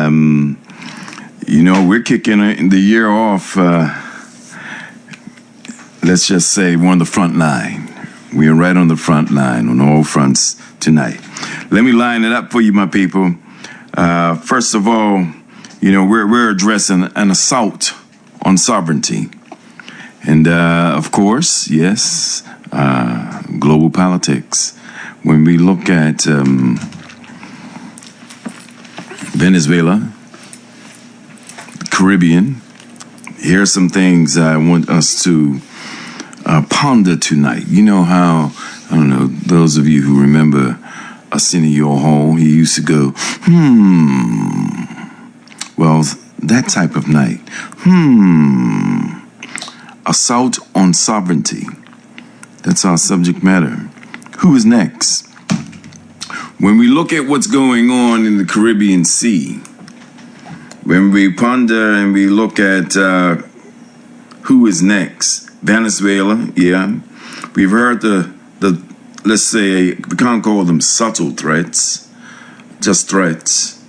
You know, we're kicking the year off, let's just say we're on the front line. We're right on the front line on all fronts tonight. Let me line it up for you, my people. First of all, you know, we're addressing an assault on sovereignty. And, of course, yes, global politics. When we look at Venezuela, Caribbean, here are some things I want us to ponder tonight. You know how, I don't know, those of you who remember Arsenio Hall, he used to go, Well, that type of night, assault on sovereignty. That's our subject matter. Who is next? When we look at what's going on in the Caribbean Sea, when we ponder and we look at who is next, Venezuela, yeah. We've heard the let's say, we can't call them subtle threats, just threats.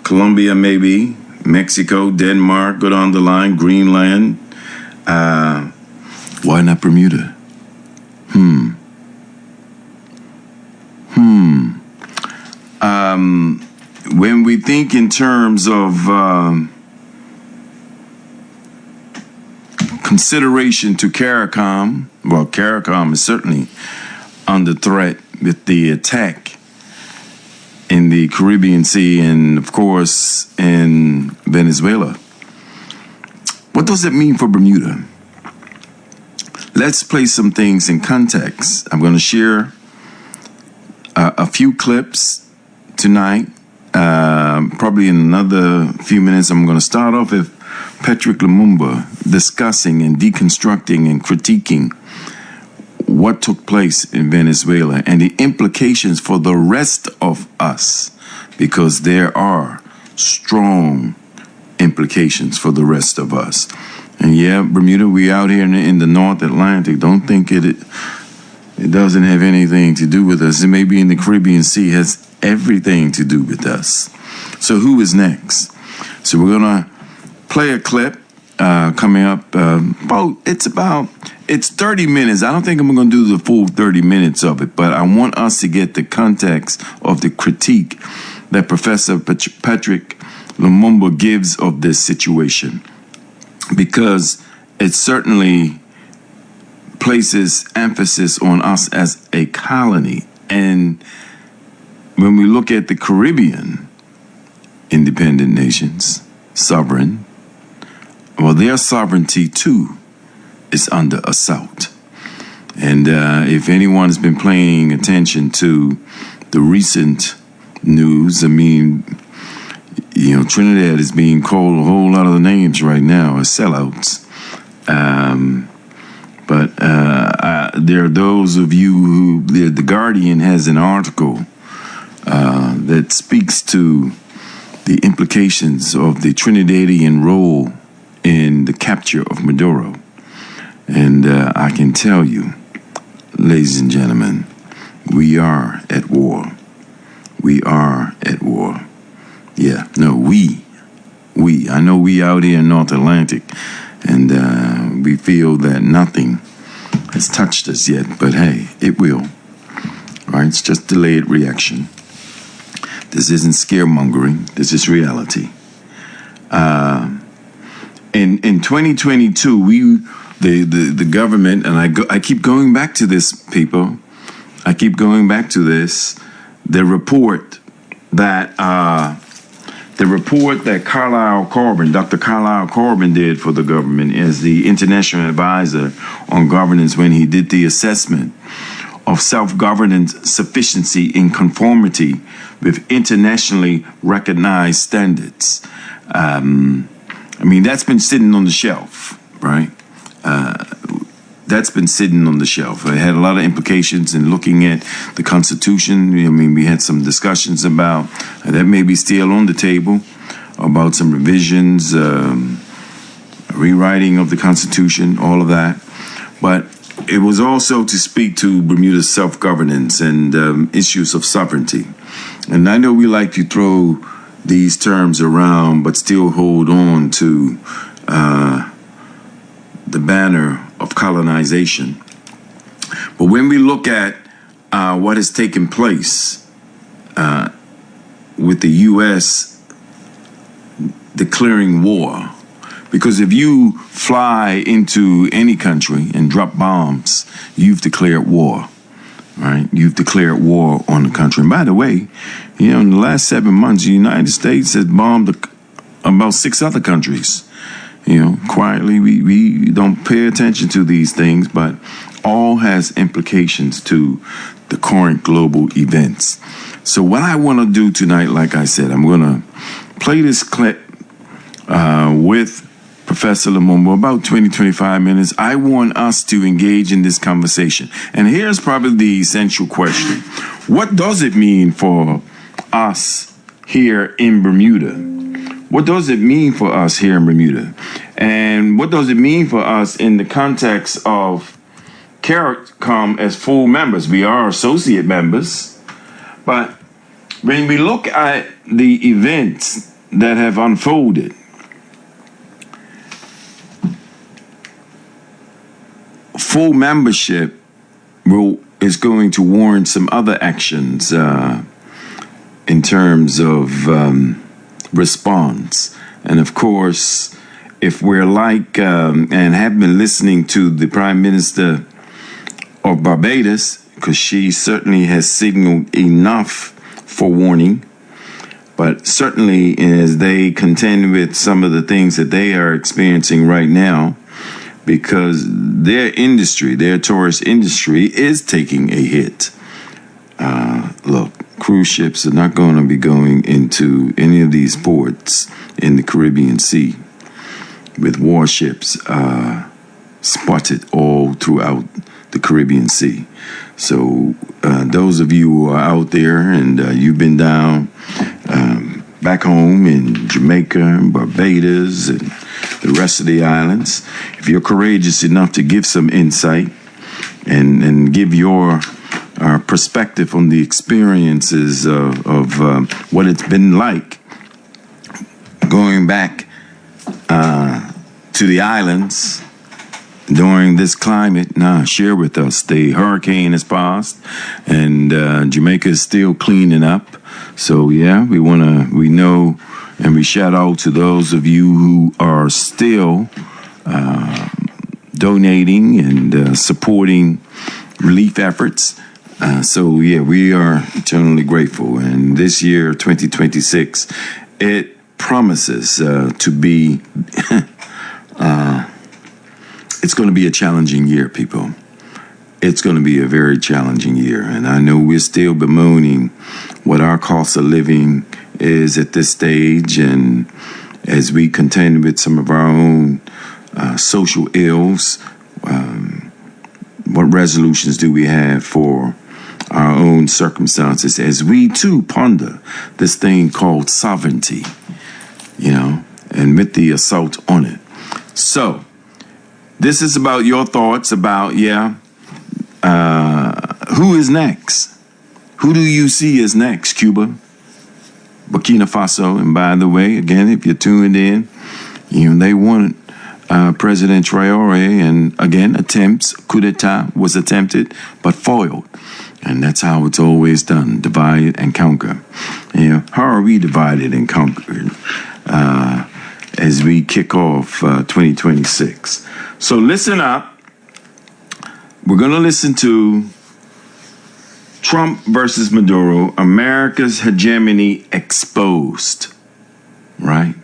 Colombia maybe, Mexico, Denmark, go down the line, Greenland. Why not Bermuda? When we think in terms of consideration to CARICOM, well, CARICOM is certainly under threat with the attack in the Caribbean Sea and, of course, in Venezuela. What does it mean for Bermuda? Let's place some things in context. I'm going to share a few clips tonight. Probably in another few minutes, I'm going to start off with Patrick Lumumba discussing and deconstructing and critiquing what took place in Venezuela and the implications for the rest of us, because there are strong implications for the rest of us. And yeah, Bermuda, we out here in the North Atlantic. Don't think it doesn't have anything to do with us. It may be in the Caribbean Sea, has everything to do with us. So who is next? So we're gonna play a clip coming up. It's 30 minutes. I don't think I'm gonna do the full 30 minutes of it, but I want us to get the context of the critique that Professor Patrick Lumumba gives of this situation, because it certainly places emphasis on us as a colony. And when we look at the Caribbean independent nations, sovereign, well, their sovereignty too is under assault. And if anyone's been paying attention to the recent news, I mean, you know, Trinidad is being called a whole lot of the names right now as sellouts. But there are those of you who, The Guardian has an article that speaks to the implications of the Trinidadian role in the capture of Maduro. And I can tell you, ladies and gentlemen, we are at war. We are at war. Yeah, no, we. I know we out here in North Atlantic, and we feel that nothing has touched us yet, but hey, it will. All right, it's just delayed reaction. This isn't scaremongering. This is reality. In 2022, the government, and I keep going back to this, people. I keep going back to this. The report that Dr. Carlisle Corbin did for the government as the international advisor on governance when he did the assessment of self-governance sufficiency in conformity with internationally recognized standards. I mean, that's been sitting on the shelf, right? That's been sitting on the shelf. It had a lot of implications in looking at the Constitution. I mean, we had some discussions about that may be still on the table, about some revisions, rewriting of the Constitution, all of that. But it was also to speak to Bermuda's self-governance and issues of sovereignty. And I know we like to throw these terms around, but still hold on to the banner of colonization. But when we look at what has taken place with the U.S. declaring war, because if you fly into any country and drop bombs, you've declared war, right? You've declared war on the country. And by the way, in the last 7 months, the United States has bombed about 6 other countries. Quietly, we don't pay attention to these things, but all has implications to the current global events. So what I want to do tonight, like I said, I'm going to play this clip with Professor Lumumba, about 20-25 minutes. I want us to engage in this conversation. And here's probably the essential question. What does it mean for us here in Bermuda? What does it mean for us here in Bermuda? And what does it mean for us in the context of CARICOM as full members? We are associate members. But when we look at the events that have unfolded, full membership is going to warrant some other actions in terms of response. And of course, if we're like and have been listening to the Prime Minister of Barbados, because she certainly has signaled enough for warning, but certainly as they contend with some of the things that they are experiencing right now, because their industry, their tourist industry, is taking a hit. Look, cruise ships are not going to be going into any of these ports in the Caribbean Sea with warships spotted all throughout the Caribbean Sea. So those of you who are out there and you've been down back home in Jamaica and Barbados and the rest of the islands, if you're courageous enough to give some insight and give your perspective on the experiences of what it's been like going back to the islands during this climate, share with us. The hurricane has passed and Jamaica is still cleaning up. So yeah, we know, and we shout out to those of you who are still donating and supporting relief efforts. So yeah, we are eternally grateful. And this year, 2026, it promises to be, it's going to be a challenging year, people. It's going to be a very challenging year. And I know we're still bemoaning what our cost of living is at this stage, and as we contend with some of our own social ills, what resolutions do we have for our own circumstances as we too ponder this thing called sovereignty, and with the assault on it. So this is about your thoughts about, who is next? Who do you see as next, Cuba? Burkina Faso. And by the way, again, if you're tuned in, they want President Traoré, and again, coup d'etat was attempted, but foiled. And that's how it's always done, divide and conquer. How are we divided and conquered as we kick off 2026? So listen up. We're going to listen to Trump versus Maduro, America's hegemony exposed, right?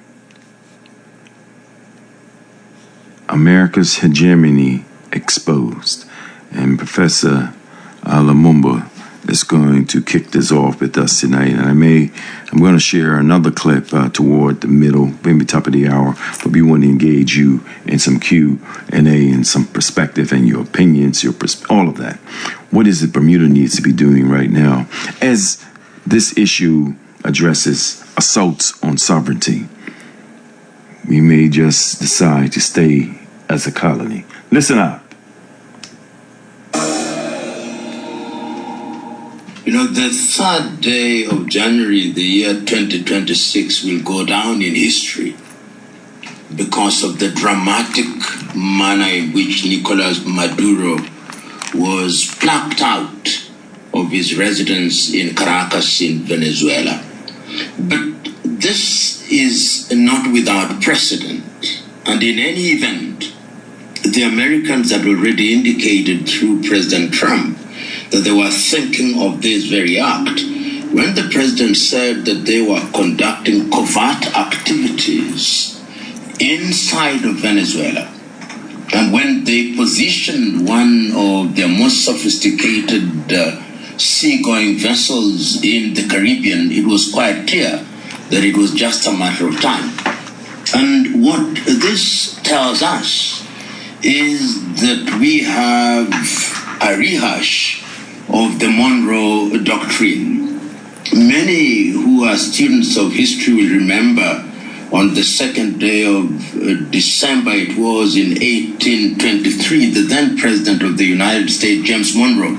America's hegemony exposed. And Professor Lumumba is going to kick this off with us tonight. And I'm going to share another clip toward the middle, maybe top of the hour, but we want to engage you in some Q&A and some perspective and your opinions, all of that. What is it Bermuda needs to be doing right now as this issue addresses assaults on sovereignty? We may just decide to stay as a colony. Listen up. You know, the 3rd day of January, the year 2026, will go down in history because of the dramatic manner in which Nicolas Maduro was plucked out of his residence in Caracas in Venezuela. But this is not without precedent. And in any event, the Americans had already indicated through President Trump that they were thinking of this very act when the president said that they were conducting covert activities inside of Venezuela. And when they positioned one of their most sophisticated seagoing vessels in the Caribbean, it was quite clear that it was just a matter of time. And what this tells us is that we have a rehash of the Monroe Doctrine. Many who are students of history will remember on the 2nd day of December, it was in 1823, the then President of the United States, James Monroe,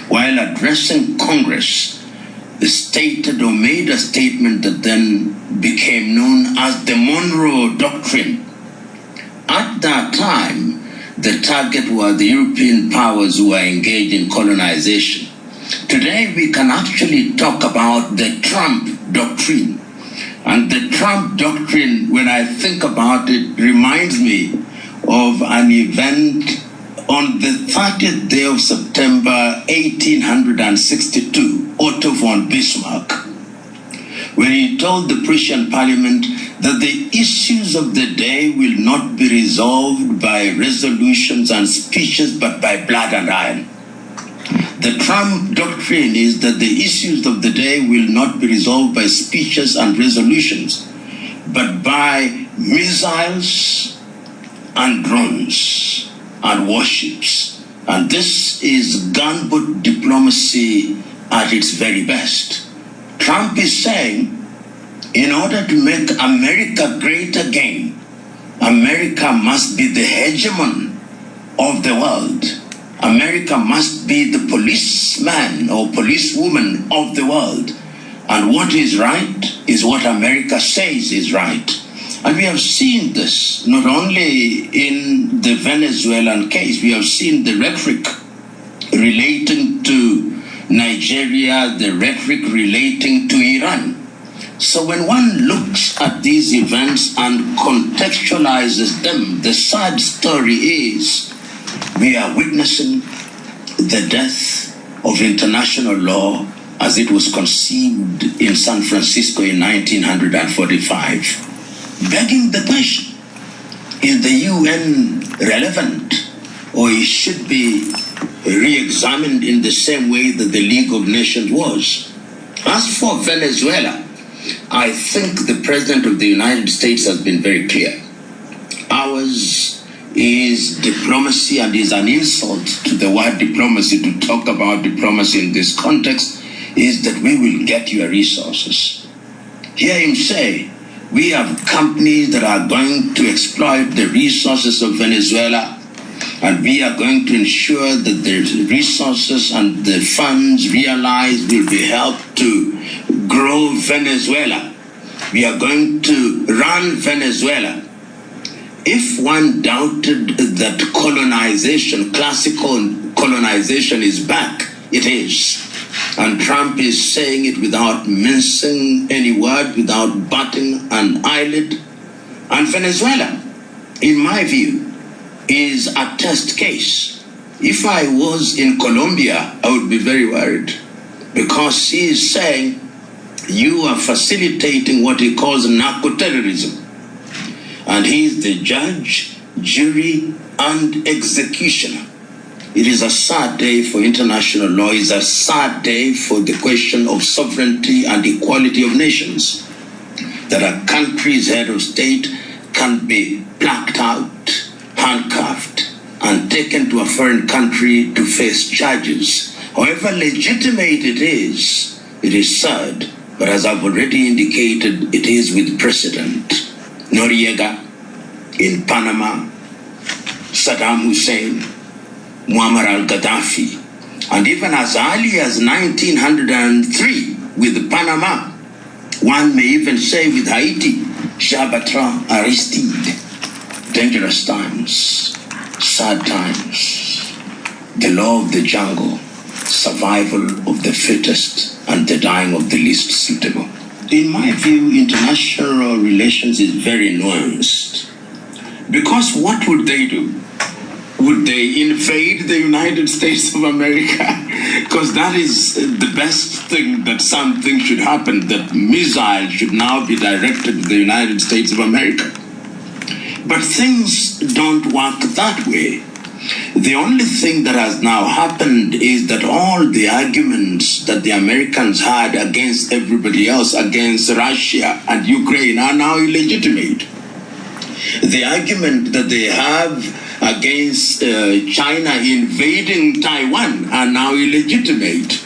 while addressing Congress, stated or made a statement that then became known as the Monroe Doctrine. At that time, the target were the European powers who were engaged in colonization. Today, we can actually talk about the Trump Doctrine. And the Trump Doctrine, when I think about it, reminds me of an event on the 30th day of September 1862, Otto von Bismarck, when he told the Prussian parliament that the issues of the day will not be resolved by resolutions and speeches, but by blood and iron. The Trump Doctrine is that the issues of the day will not be resolved by speeches and resolutions, but by missiles and drones and warships. And this is gunboat diplomacy at its very best. Trump is saying, in order to make America great again, America must be the hegemon of the world. America must be the policeman or policewoman of the world. And what is right is what America says is right. And we have seen this not only in the Venezuelan case, we have seen the rhetoric relating to Nigeria, the rhetoric relating to Iran. So when one looks at these events and contextualizes them, the sad story is we are witnessing the death of international law as it was conceived in San Francisco in 1945. Begging the question, is the UN relevant, or it should be re-examined in the same way that the League of Nations was? As for Venezuela, I think the President of the United States has been very clear. Ours is diplomacy, and is an insult to the word diplomacy to talk about diplomacy in this context, is that we will get your resources. Hear him say, we have companies that are going to exploit the resources of Venezuela, and we are going to ensure that the resources and the funds realized will be helped to grow Venezuela. We are going to run Venezuela. If one doubted that colonization, classical colonization is back, it is. And Trump is saying it without mincing any word, without batting an eyelid. And Venezuela, in my view, is a test case. If I was in Colombia, I would be very worried, because he is saying you are facilitating what he calls narco-terrorism. And he is the judge, jury, and executioner. It is a sad day for international law. It is a sad day for the question of sovereignty and equality of nations. That a country's head of state can be plucked out, handcuffed, and taken to a foreign country to face charges. However legitimate it is sad. But as I've already indicated, it is with precedent. Noriega in Panama, Saddam Hussein, Muammar al-Gaddafi, And even as early as 1903 with Panama, one may even say with Haiti, Jean-Bertrand Aristide. Dangerous times, sad times, the law of the jungle, survival of the fittest, and the dying of the least suitable. In my view, international relations is very nuanced. Because what would they do? Would they invade the United States of America? Because that is the best thing, that something should happen, that missiles should now be directed to the United States of America. But things don't work that way. The only thing that has now happened is that all the arguments that the Americans had against everybody else, against Russia and Ukraine, are now illegitimate. The argument that they have against China invading Taiwan are now illegitimate.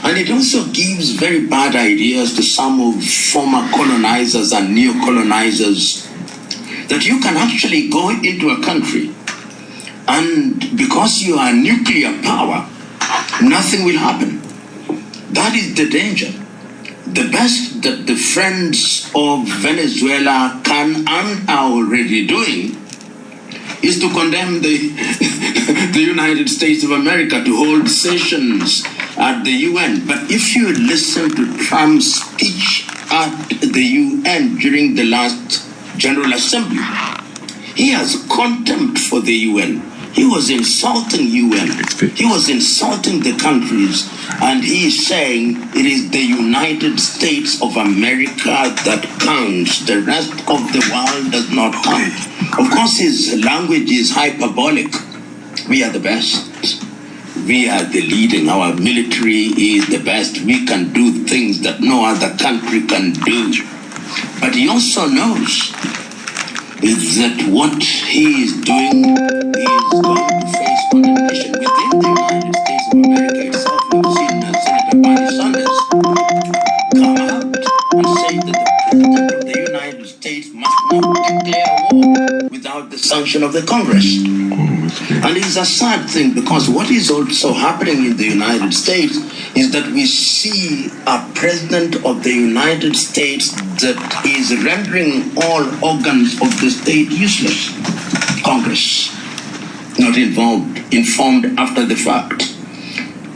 And it also gives very bad ideas to some of former colonizers and neo-colonizers that you can actually go into a country and because you are a nuclear power, nothing will happen. That is the danger. The best that the friends of Venezuela can and are already doing is to condemn the United States of America to hold sessions at the UN. But if you listen to Trump's speech at the UN during the last General Assembly, he has contempt for the UN. He was insulting UN. He was insulting the countries, and he is saying it is the United States of America that counts. The rest of the world does not count. Of course, his language is hyperbolic. We are the best. We are the leading. Our military is the best. We can do things that no other country can do. But he also knows is that what he is doing is going to face condemnation within the United States of America itself. We've seen Senator Bernie Sanders come out and say that the President of the United States must not declare war without the sanction of the Congress. And it's a sad thing because what is also happening in the United States is that we see a President of the United States that is rendering all organs of the state useless. Congress, not informed after the fact.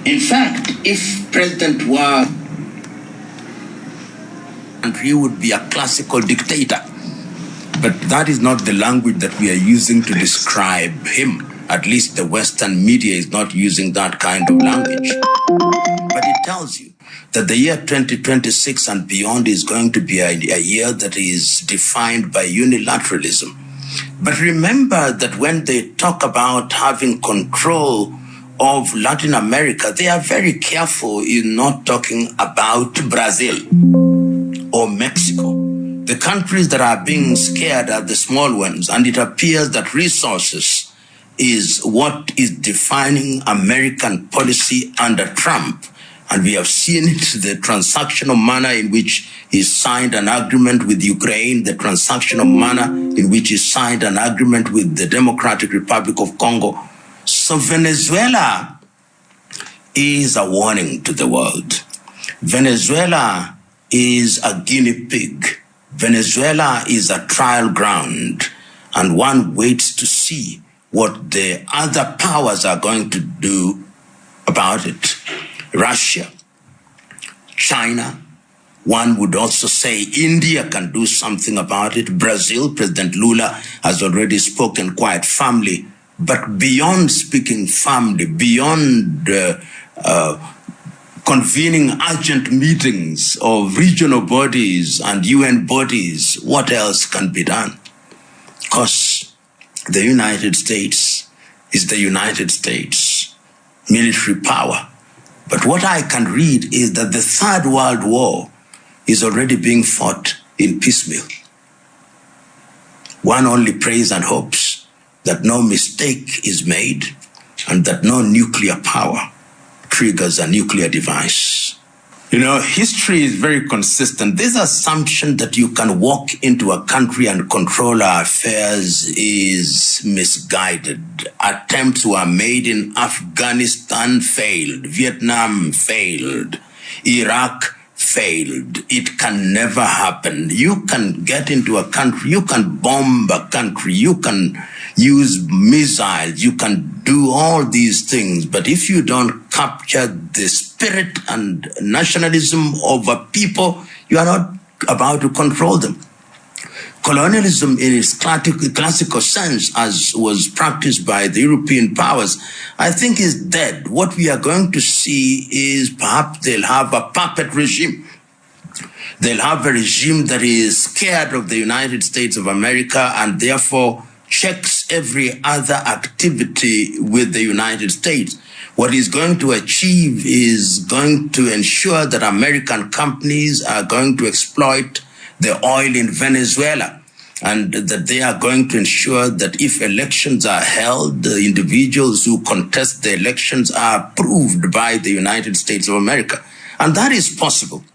In fact, if President were, he would be a classical dictator. But that is not the language that we are using to describe him. At least the Western media is not using that kind of language. But it tells you that the year 2026 and beyond is going to be a year that is defined by unilateralism. But remember that when they talk about having control of Latin America, they are very careful in not talking about Brazil or Mexico. The countries that are being scared are the small ones, and it appears that resources is what is defining American policy under Trump. And we have seen it, the transactional manner in which he signed an agreement with Ukraine, the transactional manner in which he signed an agreement with the Democratic Republic of Congo. So Venezuela is a warning to the world. Venezuela is a guinea pig. Venezuela is a trial ground, and one waits to see what the other powers are going to do about it. Russia, China, one would also say India can do something about it. Brazil, President Lula has already spoken quite firmly. But beyond speaking firmly, beyond convening urgent meetings of regional bodies and UN bodies, what else can be done? Because the United States is the United States military power. But what I can read is that the Third World War is already being fought in piecemeal. One only prays and hopes that no mistake is made and that no nuclear power triggers a nuclear device. You know, history is very consistent. This assumption that you can walk into a country and control our affairs is misguided. Attempts were made in Afghanistan, failed. Vietnam failed. Iraq failed. It can never happen. You can get into a country, you can bomb a country, you can use missiles, you can do all these things, but if you don't capture the spirit and nationalism of a people, you are not about to control them. Colonialism in its classical sense, as was practiced by the European powers, I think is dead. What we are going to see is perhaps they'll have a puppet regime. They'll have a regime that is scared of the United States of America and therefore checks every other activity with the United States. What he's going to achieve is going to ensure that American companies are going to exploit the oil in Venezuela, and that they are going to ensure that if elections are held, the individuals who contest the elections are approved by the United States of America. And that is possible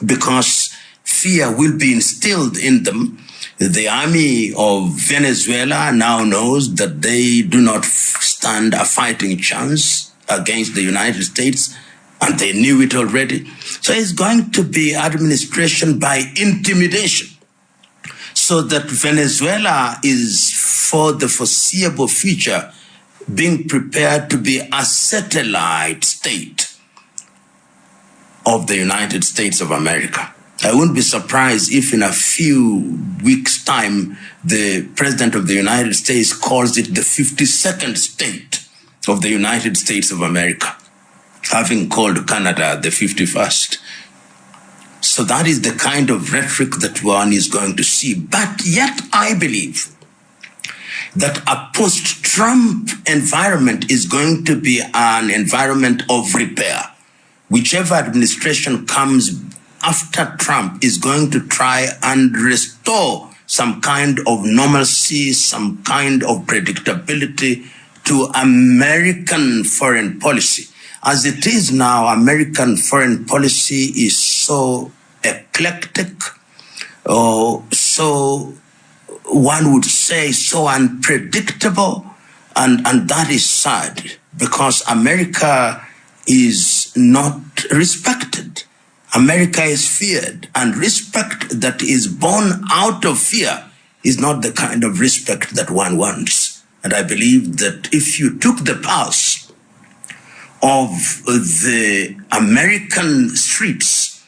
because fear will be instilled in them. The army of Venezuela now knows that they do not stand a fighting chance against the United States, and they knew it already. So it's going to be administration by intimidation, so that Venezuela is, for the foreseeable future, being prepared to be a satellite state of the United States of America. I wouldn't be surprised if in a few weeks' time, the President of the United States calls it the 52nd state of the United States of America, having called Canada the 51st. So that is the kind of rhetoric that one is going to see. But yet I believe that a post-Trump environment is going to be an environment of repair. Whichever administration comes after Trump is going to try and restore some kind of normalcy, some kind of predictability to American foreign policy. As it is now, American foreign policy is so eclectic, or so, one would say, so unpredictable, and that is sad, because America is not respected. America is feared, and respect that is born out of fear is not the kind of respect that one wants. And I believe that if you took the pulse of the American streets,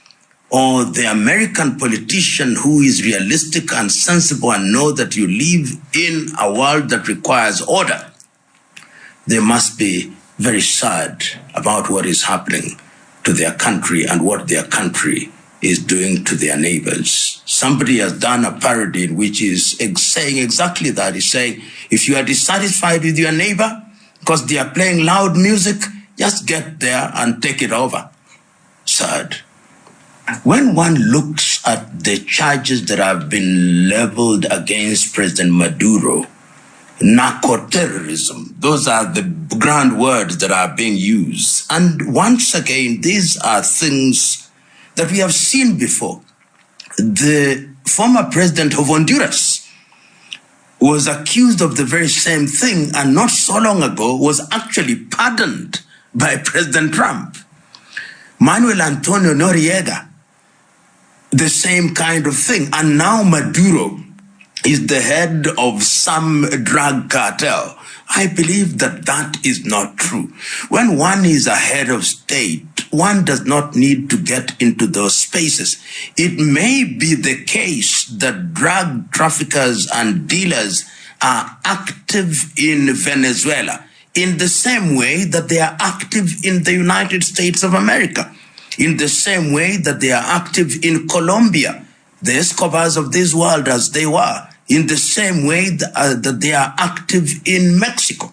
or the American politician who is realistic and sensible and know that you live in a world that requires order, they must be very sad about what is happening to their country and what their country is doing to their neighbors. Somebody has done a parody in which is saying exactly that. He's saying, if you are dissatisfied with your neighbor because they are playing loud music, just get there and take it over. Sad. When one looks at the charges that have been leveled against President Maduro, narco-terrorism, those are the grand words that are being used. And once again, these are things that we have seen before. The former president of Honduras was accused of the very same thing, and not so long ago was actually pardoned by President Trump. Manuel Antonio Noriega, the same kind of thing. And now Maduro is the head of some drug cartel. I believe that that is not true. When one is a head of state, one does not need to get into those spaces. It may be the case that drug traffickers and dealers are active in Venezuela in the same way that they are active in the United States of America, in the same way that they are active in Colombia, the Escobars of this world as they were, in the same way that they are active in Mexico.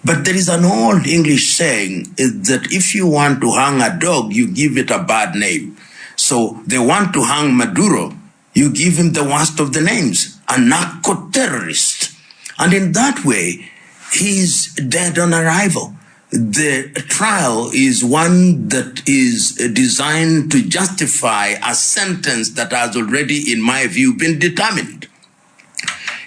But there is an old English saying that if you want to hang a dog, you give it a bad name. So they want to hang Maduro, you give him the worst of the names, a narco-terrorist. And in that way, he's dead on arrival. the trial is one that is designed to justify a sentence that has already, in my view, been determined.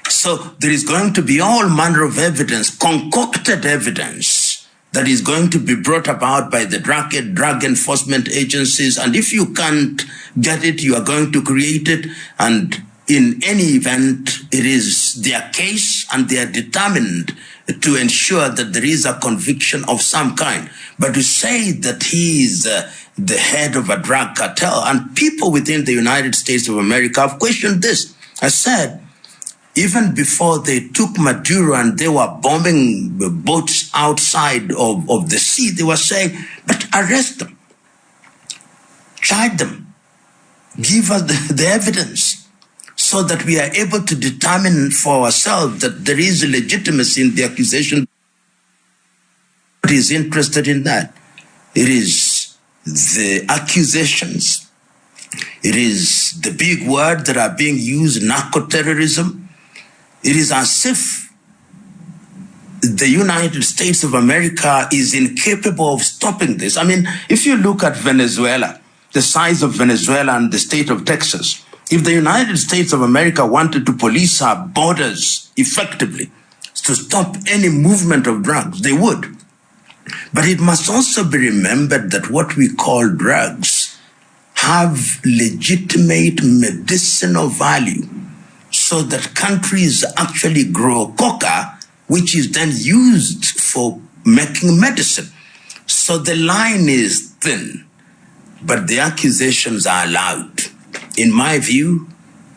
So there is going to be all manner of evidence, concocted evidence, that is going to be brought about by the drug enforcement agencies. And if you can't get it, you are going to create it. And in any event, it is their case, and they are determined to ensure that there is a conviction of some kind. But to say that he is the head of a drug cartel, and people within the United States of America have questioned this. I said, even before they took Maduro and they were bombing the boats outside of the sea, they were saying, but arrest them, charge them, give us the evidence, so that we are able to determine for ourselves that there is legitimacy in the accusation. What is interested in that? It is the accusations. It is the big word that are being used, narco-terrorism. It is as if the United States of America is incapable of stopping this. I mean, if you look at Venezuela, the size of Venezuela and the state of Texas, if the United States of America wanted to police our borders effectively to stop any movement of drugs, they would. But it must also be remembered that what we call drugs have legitimate medicinal value, so that countries actually grow coca, which is then used for making medicine. So the line is thin, but the accusations are loud. In my view,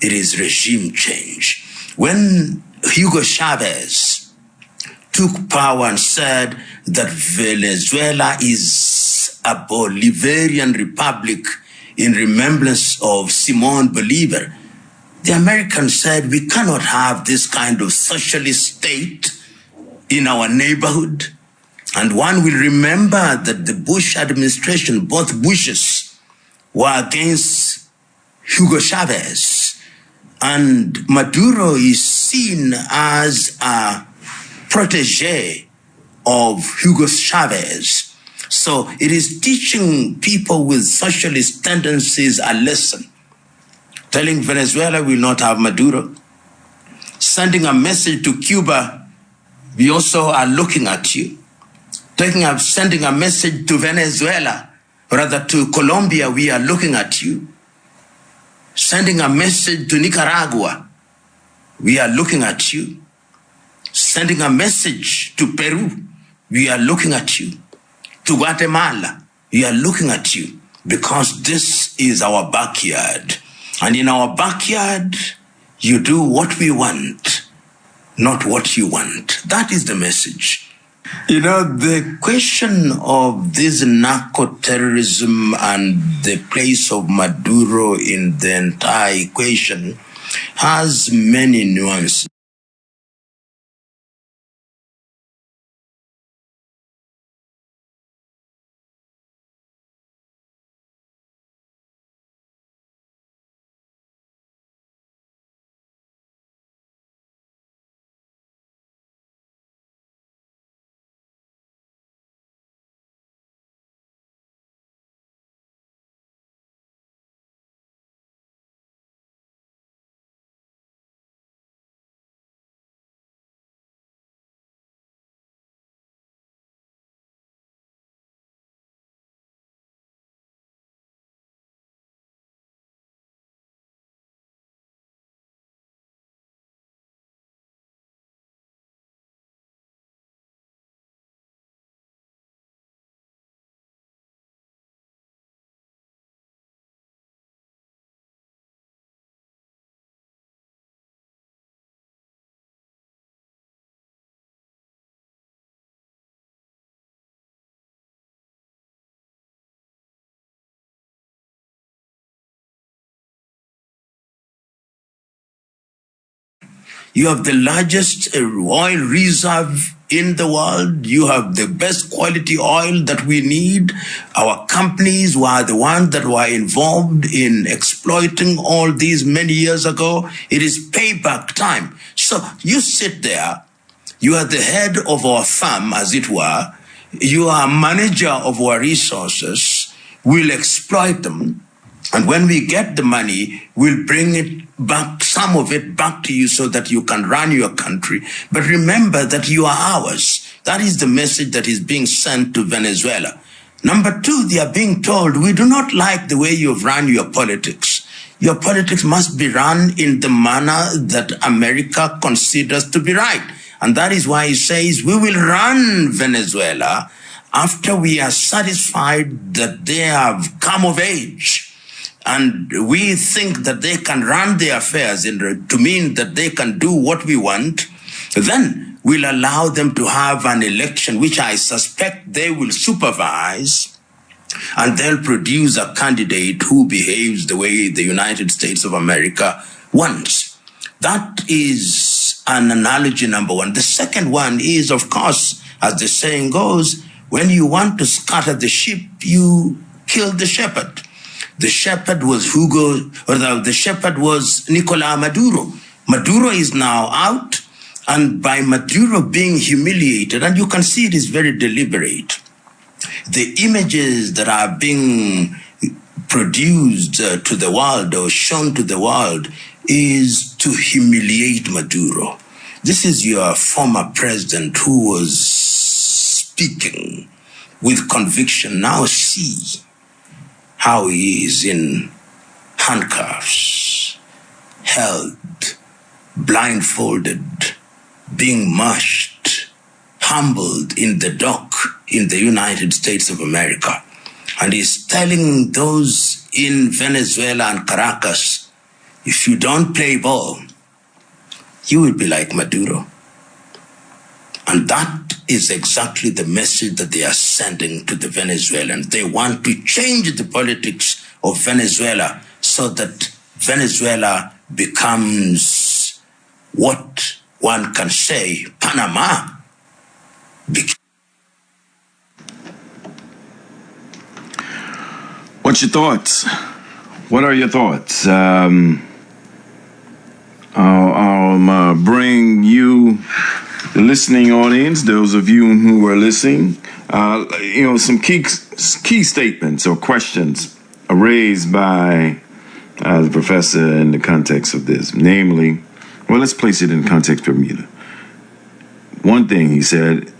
it is regime change. When Hugo Chavez took power and said that Venezuela is a Bolivarian republic in remembrance of Simón Bolívar, the Americans said, we cannot have this kind of socialist state in our neighborhood. And one will remember that the Bush administration, both Bushes, were against Hugo Chavez. And Maduro is seen as a protege of Hugo Chavez. So it is teaching people with socialist tendencies a lesson. Telling Venezuela will not have Maduro. Sending a message to Cuba, we also are looking at you. Sending a message to Venezuela, rather to Colombia, we are looking at you. Sending a message to Nicaragua, we are looking at you. Sending a message to Peru, we are looking at you. To Guatemala, we are looking at you, because this is our backyard. And in our backyard, you do what we want, not what you want. That is the message. You know, the question of this narco-terrorism and the place of Maduro in the entire equation has many nuances. You have the largest oil reserve in the world. You have the best quality oil that we need. Our companies were the ones that were involved in exploiting all these many years ago. It is payback time. So you sit there, you are the head of our firm, as it were. you are a manager of our resources, we'll exploit them. And when we get the money, we'll bring it back, some of it back to you so that you can run your country. But remember that you are ours. That is the message that is being sent to Venezuela. Number two, they are being told, we do not like the way you've run your politics. Your politics must be run in the manner that America considers to be right. And that is why he says, we will run Venezuela after we are satisfied that they have come of age. And we think that they can run their affairs to mean that they can do what we want. Then we'll allow them to have an election, which I suspect they will supervise, and they'll produce a candidate who behaves the way the United States of America wants. That is an analogy number one. The second one is, of course, as the saying goes, when you want to scatter the sheep, you kill the shepherd. The shepherd was the shepherd was Nicolas Maduro. Maduro is now out, and by Maduro being humiliated, and you can see it is very deliberate, the images that are being produced to the world or shown to the world is to humiliate Maduro. This is your former president who was speaking with conviction. Now see how he is in handcuffs, held, blindfolded, being mushed, humbled in the dock in the United States of America. And he's telling those in Venezuela and Caracas, if you don't play ball, you will be like Maduro. And that is exactly the message that they are sending to the Venezuelans. They want to change the politics of Venezuela so that Venezuela becomes what one can say Panama. What's your thoughts? What are your thoughts? I'll bring you, the listening audience, those of you who are listening, some key statements or questions raised by the professor in the context of this. Namely, well, let's place it in the context of Bermuda. One thing he said,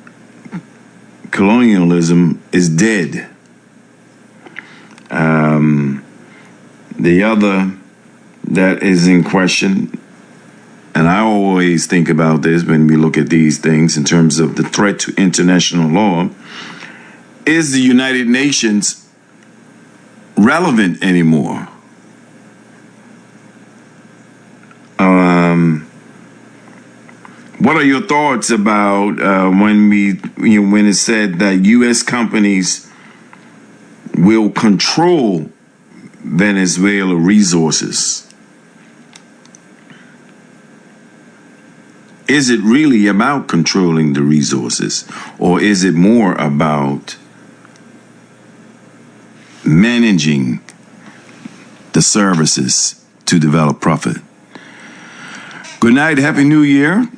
colonialism is dead. The other that is in question, and I always think about this when we look at these things in terms of the threat to international law, is the United Nations relevant anymore? What are your thoughts about when it's said that U.S. companies will control Venezuela resources? Is it really about controlling the resources, or is it more about managing the services to develop profit? Good night. Happy New Year.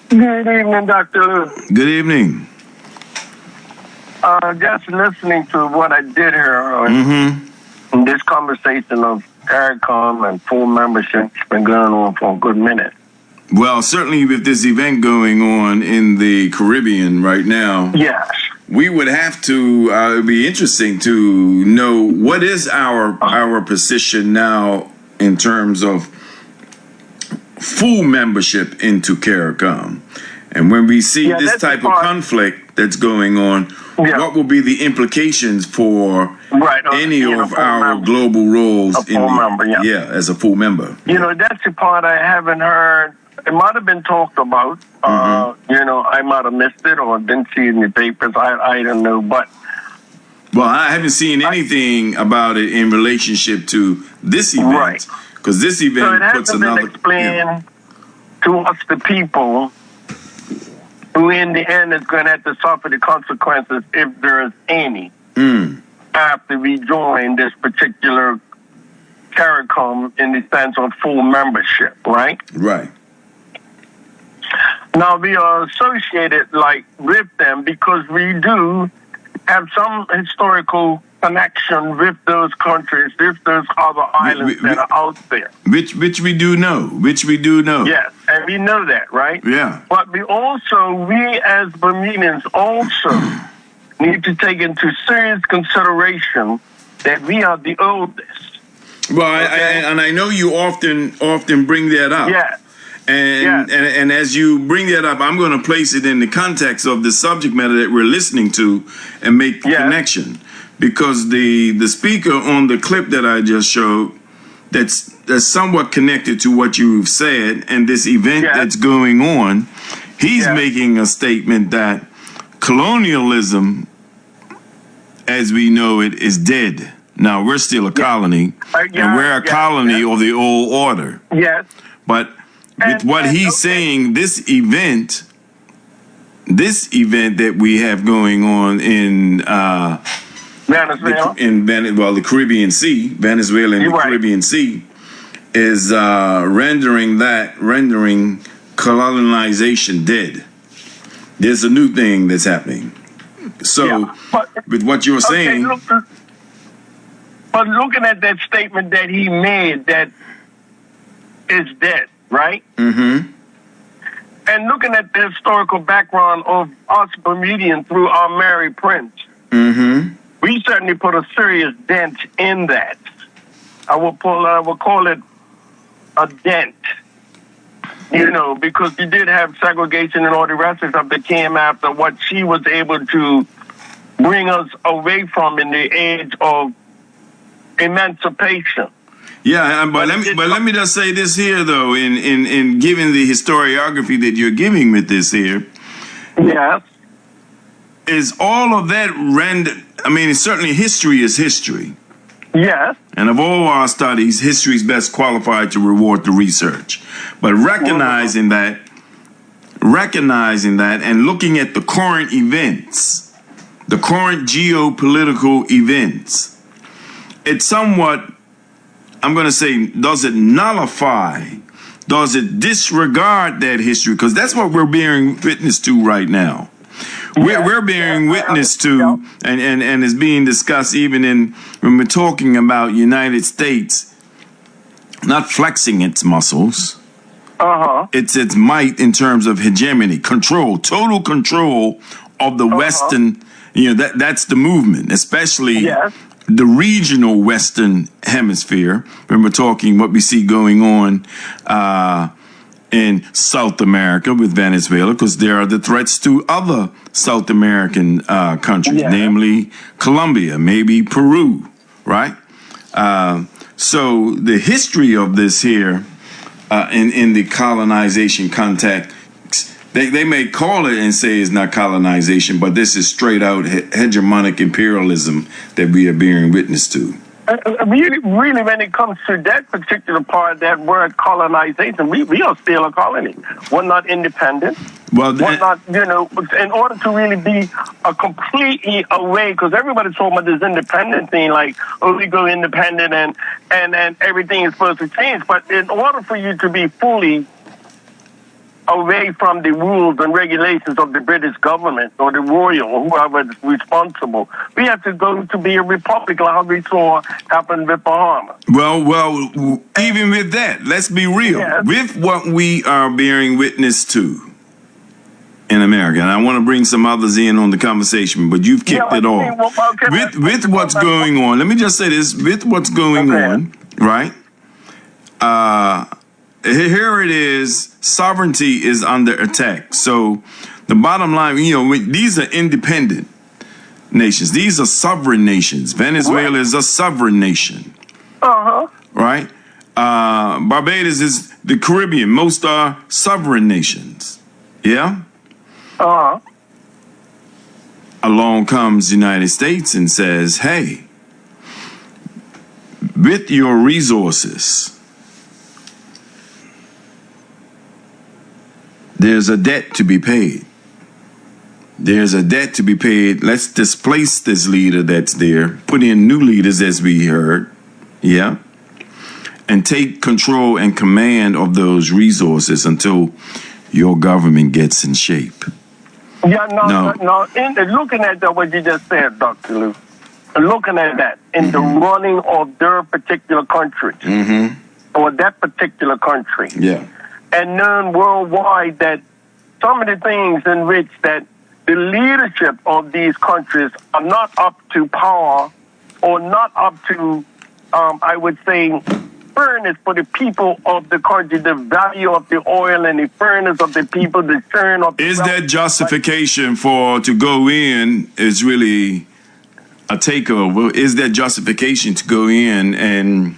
Good evening, Dr. Lou. Good evening. Just listening to what I did here in this conversation of CARICOM and full membership, it's been going on for a good minute. Well, certainly with this event going on in the Caribbean right now, yes, we would have to, it'd be interesting to know what is our position now in terms of full membership into CARICOM. And when we see this type of conflict that's going on, what will be the implications for any of our global roles as a full member? That's the part I haven't heard. It might have been talked about. I might have missed it or didn't see it in the papers. I don't know. But I haven't seen anything about it in relationship to this event. Because this event puts another... So it hasn't been explained to us, the people, who in the end is going to have to suffer the consequences, if there's any, after we join this particular CARICOM in the sense of full membership, right? Right. Now we are associated like with them because we do have some historical connection with those countries, with those other islands that are out there. Which we do know. Which we do know. Yes, and we know that, right? Yeah. But we as Bermudians also need to take into serious consideration that we are the oldest. Well, I know you often bring that up. Yes. And as you bring that up, I'm going to place it in the context of the subject matter that we're listening to and make the connection. Because the speaker on the clip that I just showed, that's somewhat connected to what you've said and this event that's going on, he's making a statement that colonialism, as we know it, is dead. Now, we're still a colony, and we're a colony of the old order. Yes. But with what he's saying, this event that we have going on in Venezuela, the Caribbean Sea, Venezuela and the Caribbean Sea, is rendering colonization dead. There's a new thing that's happening. So, with what you're saying, but looking at that statement that he made, that is dead. Right? Mm-hmm. And looking at the historical background of us Bermudians through our Mary Prince, we certainly put a serious dent in that. I will call it a dent. You know, because you did have segregation and all the rest of stuff that came after what she was able to bring us away from in the age of emancipation. Yeah, but let me just say this here though, in giving the historiography that you're giving with this here. Yes. Is all of that I mean, certainly history is history. Yes. And of all our studies, history is best qualified to reward the research. But recognizing that and looking at the current events, the current geopolitical events, it's somewhat, I'm going to say, does it nullify, does it disregard that history? Because that's what we're bearing witness to right now. We're bearing witness to, and is being discussed even when we're talking about United States not flexing its muscles. It's its might in terms of hegemony, control, total control of the Western, that's the movement, especially the regional Western hemisphere, when we're talking what we see going on in South America with Venezuela, because there are the threats to other South American countries, namely Colombia, maybe Peru, right? So the history of this here in the colonization context, they may call it and say it's not colonization, but this is straight out hegemonic imperialism that we are bearing witness to. Really, when it comes to that particular part, that word colonization, we are still a colony. We're not independent. Well, we're not, in order to really be a completely away, because everybody's talking about this independent thing, like, we go independent and everything is supposed to change. But in order for you to be fully away from the rules and regulations of the British government or the royal or whoever is responsible, we have to go to be a republic, like how we saw happen with Bahamas. Well, even with that, let's be real. Yes. With what we are bearing witness to in America, and I want to bring some others in on the conversation, but you've kicked it off. With what's going on, let me just say this, with what's going on, right? Here it is, sovereignty is under attack. So the bottom line, these are independent nations. These are sovereign nations. Venezuela is a sovereign nation. Right? Barbados is the Caribbean. Most are sovereign nations. Yeah? Along comes the United States and says, hey, with your resources, there's a debt to be paid. There's a debt to be paid. Let's displace this leader that's there, put in new leaders, as we heard, and take control and command of those resources until your government gets in shape. Yeah, no. Looking at what you just said, Dr. Lou, looking at that in the running of their particular country or that particular country, and knowing worldwide that some of the things in which that the leadership of these countries are not up to power or not up to, I would say, fairness for the people of the country, the value of the oil and the fairness of the people, the churn of the Is that justification for to go in is really a takeover? Is that justification to go in and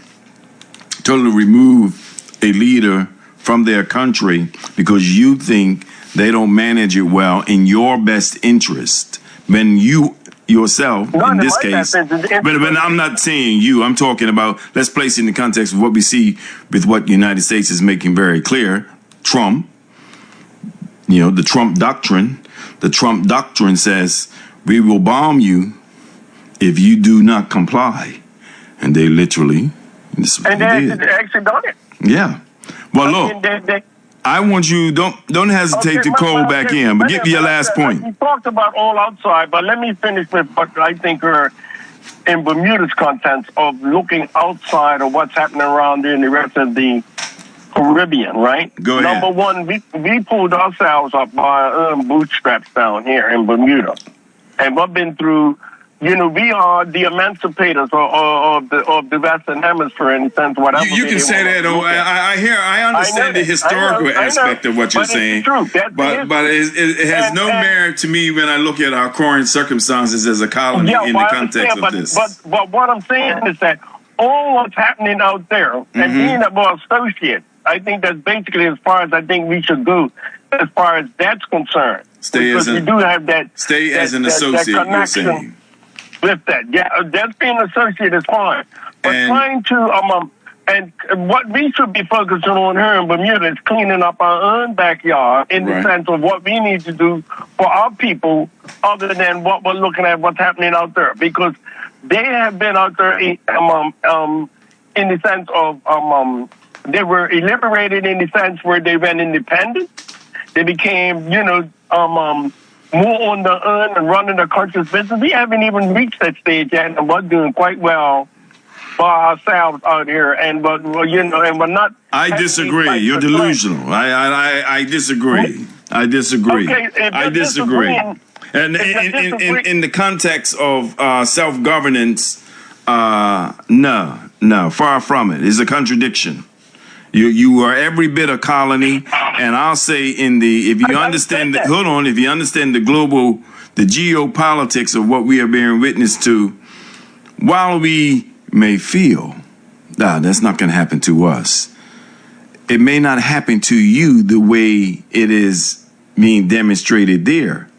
totally remove a leader from their country because you think they don't manage it well in your best interest when you yourself in this case, but I'm not saying you, I'm talking about, let's place it in the context of what we see with what the United States is making very clear. Trump, the Trump doctrine says we will bomb you if you do not comply, and they literally this is what they did. Actually done it. Yeah. Well, look, I want you, don't hesitate to call back in, but give me your last point. We talked about all outside, but let me finish with what I think are in Bermuda's contents of looking outside of what's happening around there in the rest of the Caribbean, right? Go ahead. Number one, we pulled ourselves up by our own bootstraps down here in Bermuda. And we've been through, we are the emancipators of the Western Hemisphere in a sense. Whatever you can say that. I understand the historical aspect of what you're saying, but it has no merit to me when I look at our current circumstances as a colony in the context of this. But what I'm saying is that all what's happening out there, and being a more associate, I think that's basically as far as I think we should go as far as that's concerned. Stay as an associate, you're saying. With that, that's being an associate is fine. But trying to and what we should be focusing on here in Bermuda is cleaning up our own backyard in the sense of what we need to do for our people, other than what we're looking at what's happening out there, because they have been out there in the sense of they were liberated in the sense where they went independent. They became, more on their own and running the country's business. We haven't even reached that stage yet, and we're doing quite well by ourselves out here. And we're not. I disagree. You're delusional. I disagree. I disagree. Okay, I disagree. And in the context of self-governance, no, far from it. It's a contradiction. You are every bit a colony, and I'll say if you understand the geopolitics of what we are bearing witness to, while we may feel, that's not going to happen to us, it may not happen to you the way it is being demonstrated there,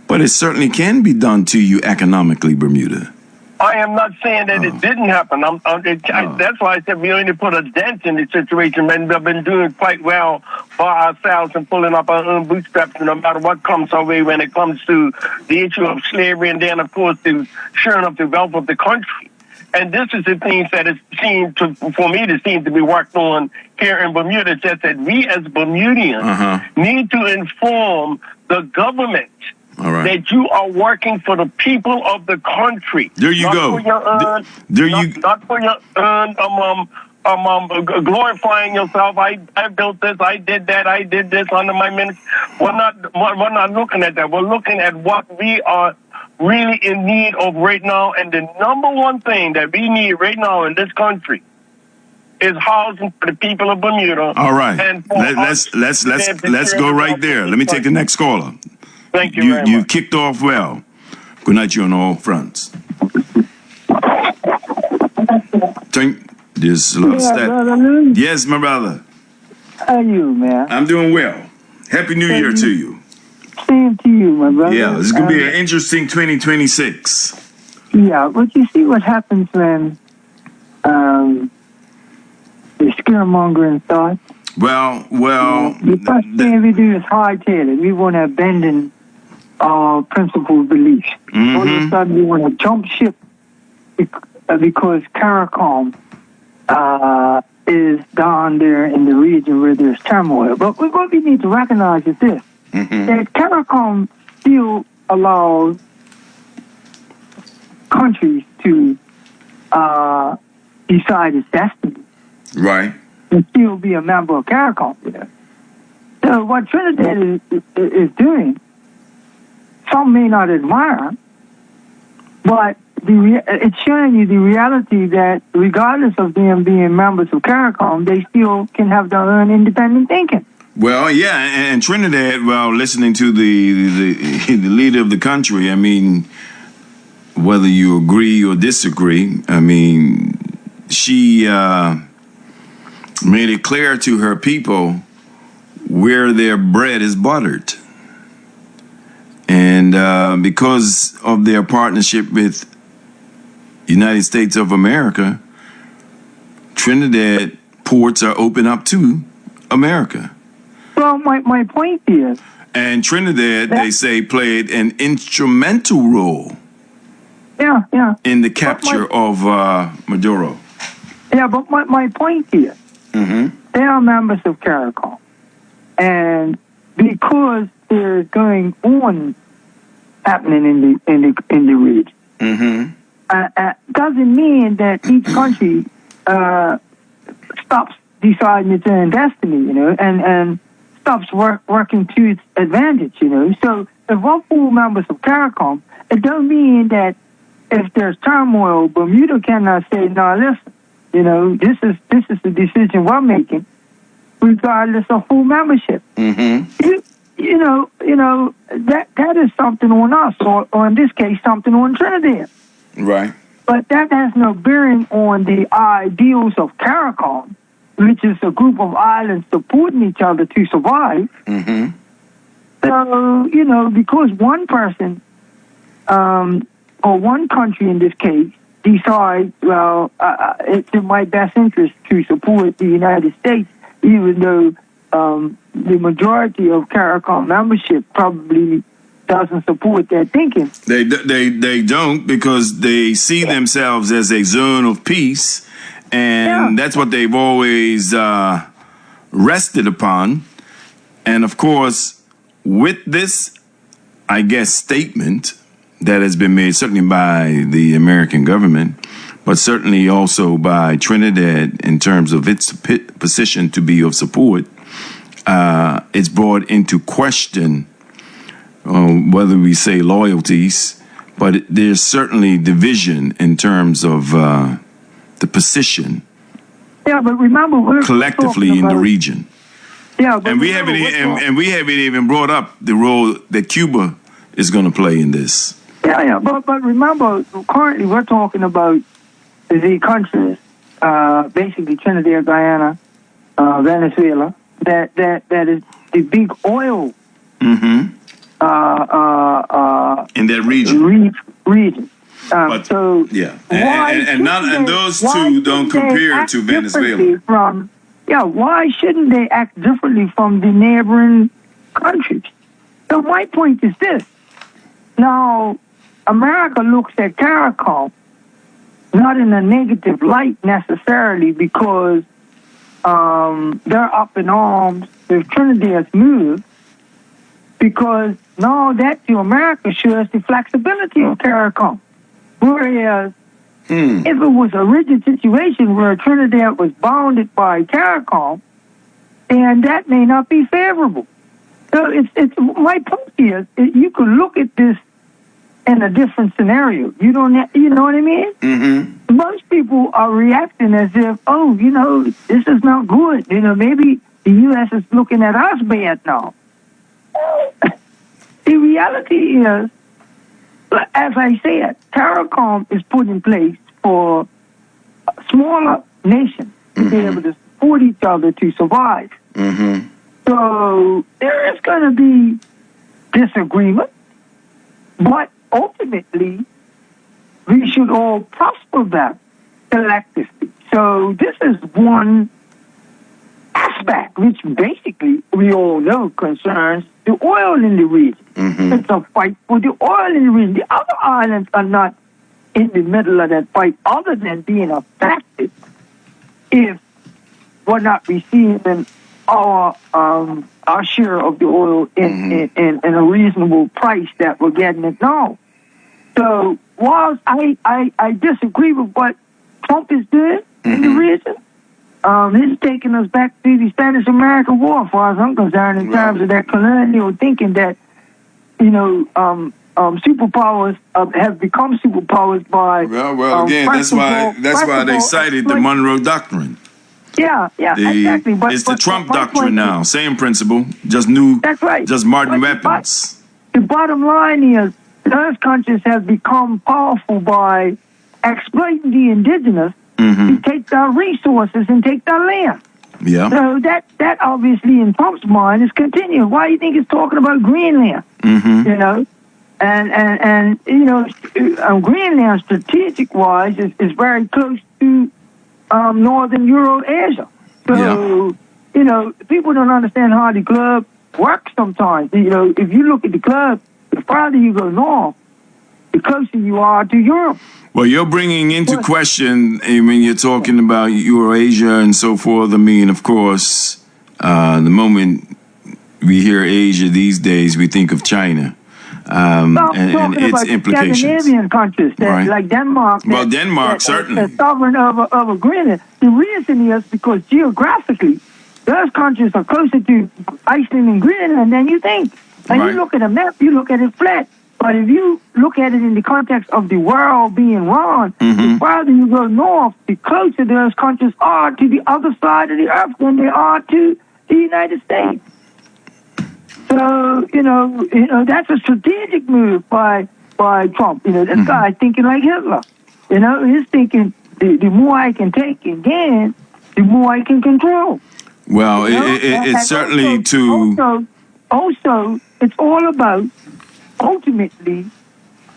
but it certainly can be done to you economically, Bermuda. I am not saying that it didn't happen. That's why I said we only put a dent in the situation, and we've been doing quite well by ourselves and pulling up our own bootstraps, no matter what comes our way when it comes to the issue of slavery, and then, of course, the sharing of the wealth of the country. And this is the things that it seemed for me to seem to be worked on here in Bermuda, just that we as Bermudians need to inform the government that you are working for the people of the country. There you go. Not for your glorifying yourself. I built this. I did that. I did this under my ministry. We're not looking at that. We're looking at what we are really in need of right now. And the number one thing that we need right now in this country is housing for the people of Bermuda. All right. And let's go right there. Let me take the next caller. Thank you very much. You kicked off well. Good night, you on all fronts. There's a lot of stat. Yes, my brother. How are you, man? I'm doing well. Happy New Year to you. Same to you, my brother. Yeah, it's going to be an interesting 2026. Yeah, but you see what happens when the scaremongering thoughts? Well. The first thing we do is hard-headed. We want to abandon our principled beliefs. All of a sudden, we want to jump ship because CARICOM is down there in the region where there's turmoil. But what we need to recognize is this, that CARICOM still allows countries to decide its destiny. Right. And still be a member of CARICOM. You know? So what Trinidad is doing, some may not admire, but it's showing you the reality that regardless of them being members of CARICOM, they still can have their own independent thinking. Well, yeah, and Trinidad, well, listening to the leader of the country, I mean, whether you agree or disagree, I mean, she made it clear to her people where their bread is buttered. And because of their partnership with United States of America, Trinidad ports are open up to America. Well, my point is... And Trinidad, they say, played an instrumental role in the capture of Maduro. Yeah, but my point is, they are members of CARICOM. And because there's going on happening in the region, doesn't mean that each country stops deciding its own destiny, you know, and stops working to its advantage, you know. So if we're full members of CARICOM, it don't mean that if there's turmoil, Bermuda cannot say, no, listen, you know, this is the decision we're making, regardless of full membership. You know, that is something on us, or in this case, something on Trinidad. Right. But that has no bearing on the ideals of CARICOM, which is a group of islands supporting each other to survive. So, you know, because one person, or one country in this case, decides, well, it's in my best interest to support the United States, even though the majority of CARICOM membership probably doesn't support that thinking. They don't, because they see themselves as a zone of peace, and that's what they've always rested upon. And of course, with this, I guess, statement that has been made certainly by the American government, but certainly also by Trinidad in terms of its position to be of support, it's brought into question whether we say loyalties, but there's certainly division in terms of the position. Yeah, but remember, we're collectively in the region. Yeah, but and we haven't even brought up the role that Cuba is going to play in this. Yeah, but remember, currently we're talking about the countries, basically Trinidad, Guyana, Venezuela, that is the big oil in that region. But, so yeah, and those two don't compare to Venezuela. Why shouldn't they act differently from the neighboring countries? So my point is this: now, America looks at CARICOM not in a negative light necessarily, because they're up in arms with Trinidad's move, because now that to America shows the flexibility of CARICOM. Whereas if it was a rigid situation where Trinidad was bounded by CARICOM, then that may not be favorable. So it's my point is, you could look at this in a different scenario. You know what I mean? Most people are reacting as if, oh, you know, this is not good. You know, maybe the U.S. is looking at us bad now. The reality is, as I said, CARICOM is put in place for smaller nations to be able to support each other to survive. So there is going to be disagreement, but ultimately we should all prosper that collectively. So this is one aspect which basically we all know concerns the oil in the region. It's a fight for the oil in the region. The other islands are not in the middle of that fight, other than being affected if we're not receiving our share of the oil in a reasonable price that we're getting it now. So whilst I disagree with what Trump is doing in the reason, he's taking us back to the Spanish-American War, as far as I'm concerned, in terms of that colonial thinking that, superpowers have become superpowers by. Well, again, that's why they cited the Monroe Doctrine. Yeah, exactly. But it's the Trump doctrine now, same principle, just That's right. just modern weapons. The bottom line is, those countries have become powerful by exploiting the indigenous to take their resources and take their land. Yeah. So that obviously in Trump's mind is continuing. Why do you think he's talking about Greenland? You know, and Greenland, strategic wise, is very close to northern Eurasia. So people don't understand how the globe works sometimes. If you look at the globe, the farther you go north, the closer you are to Europe. Well, you're bringing into question, when you're talking about Eurasia and so forth. I mean, of course, the moment we hear Asia these days, we think of China and its implications. Scandinavian countries, like Denmark. Denmark, certainly. The sovereign of Greenland. The reason is because geographically, those countries are closer to Iceland and Greenland than you think. And you look at a map, you look at it flat. But if you look at it in the context of the world being run, the farther you go north, the closer those countries are to the other side of the earth than they are to the United States. So, that's a strategic move by Trump. This guy's thinking like Hitler. He's thinking, the more I can take and gain, the more I can control. Well, it's certainly Also, it's all about ultimately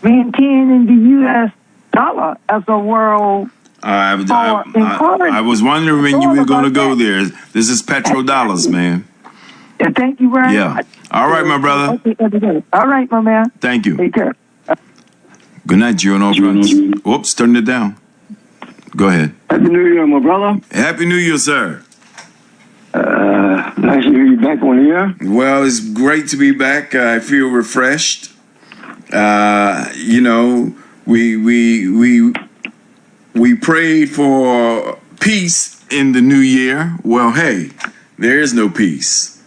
maintaining the U.S. dollar as a world power and currency. I was wondering when you were going to go there. This is petrodollars, man. Yeah, thank you very much. All right, my brother. Okay. All right, my man. Thank you. Take care. Good night, Joe. No friends. Oops, turned it down. Go ahead. Happy New Year, my brother. Happy New Year, sir. Nice to hear you back on the air. Well, it's great to be back. I feel refreshed. We prayed for peace in the new year. Well, hey, there is no peace.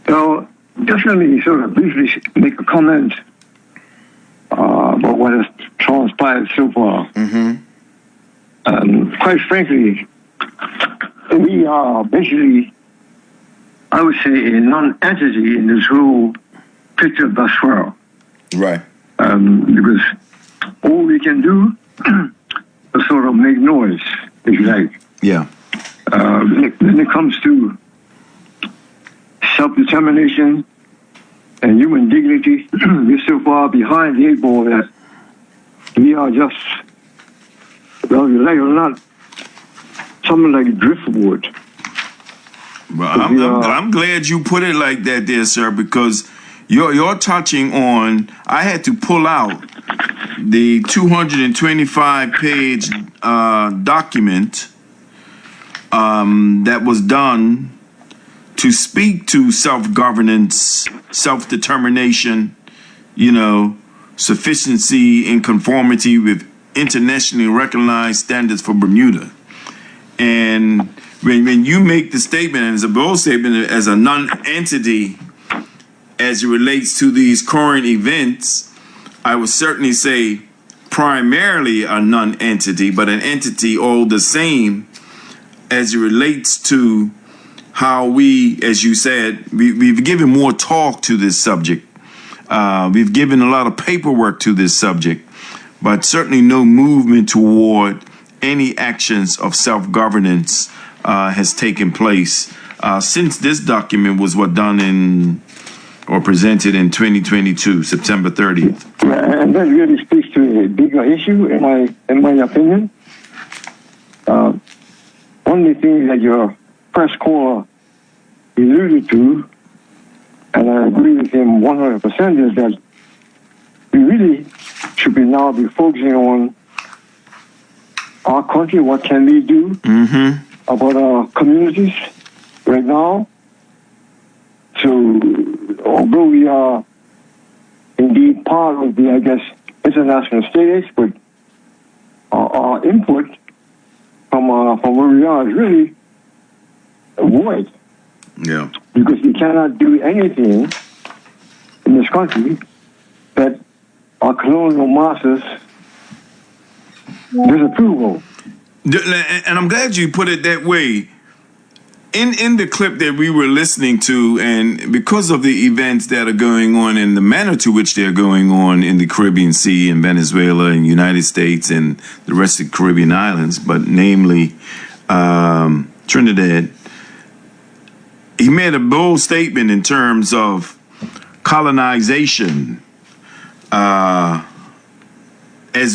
So, just let me sort of briefly make a comment about what has transpired so far. Quite frankly, we are basically, I would say, a non-entity in this whole picture thus far. Right. Because all we can do is sort of make noise, if you like. Yeah. When it comes to self-determination and human dignity, we're so far behind the eight ball that we are just, well, you like it or not, something like driftwood. Well, I'm glad you put it like that there, sir, because you're touching on, I had to pull out the 225-page document that was done to speak to self-governance, self-determination, sufficiency in conformity with internationally recognized standards for Bermuda. And when you make the statement, and it's a bold statement, as a non-entity as it relates to these current events, I would certainly say primarily a non-entity, but an entity all the same as it relates to how we, as you said, we've given more talk to this subject. We've given a lot of paperwork to this subject, but certainly no movement toward any actions of self-governance has taken place since this document was done or presented in 2022, September 30th. And that really speaks to a bigger issue, in my opinion. Only thing that your press caller alluded to, and I agree with him 100%, is that we really should now be focusing on our country, what can we do about our communities right now. So, although we are indeed part of the, I guess, international status, but our input from where we are is really void. Yeah. Because we cannot do anything in this country that our colonial masters disapprove of. And I'm glad you put it that way. In the clip that we were listening to, and because of the events that are going on and the manner to which they're going on in the Caribbean Sea, in Venezuela, and United States, and the rest of the Caribbean islands, but namely Trinidad, he made a bold statement in terms of colonization as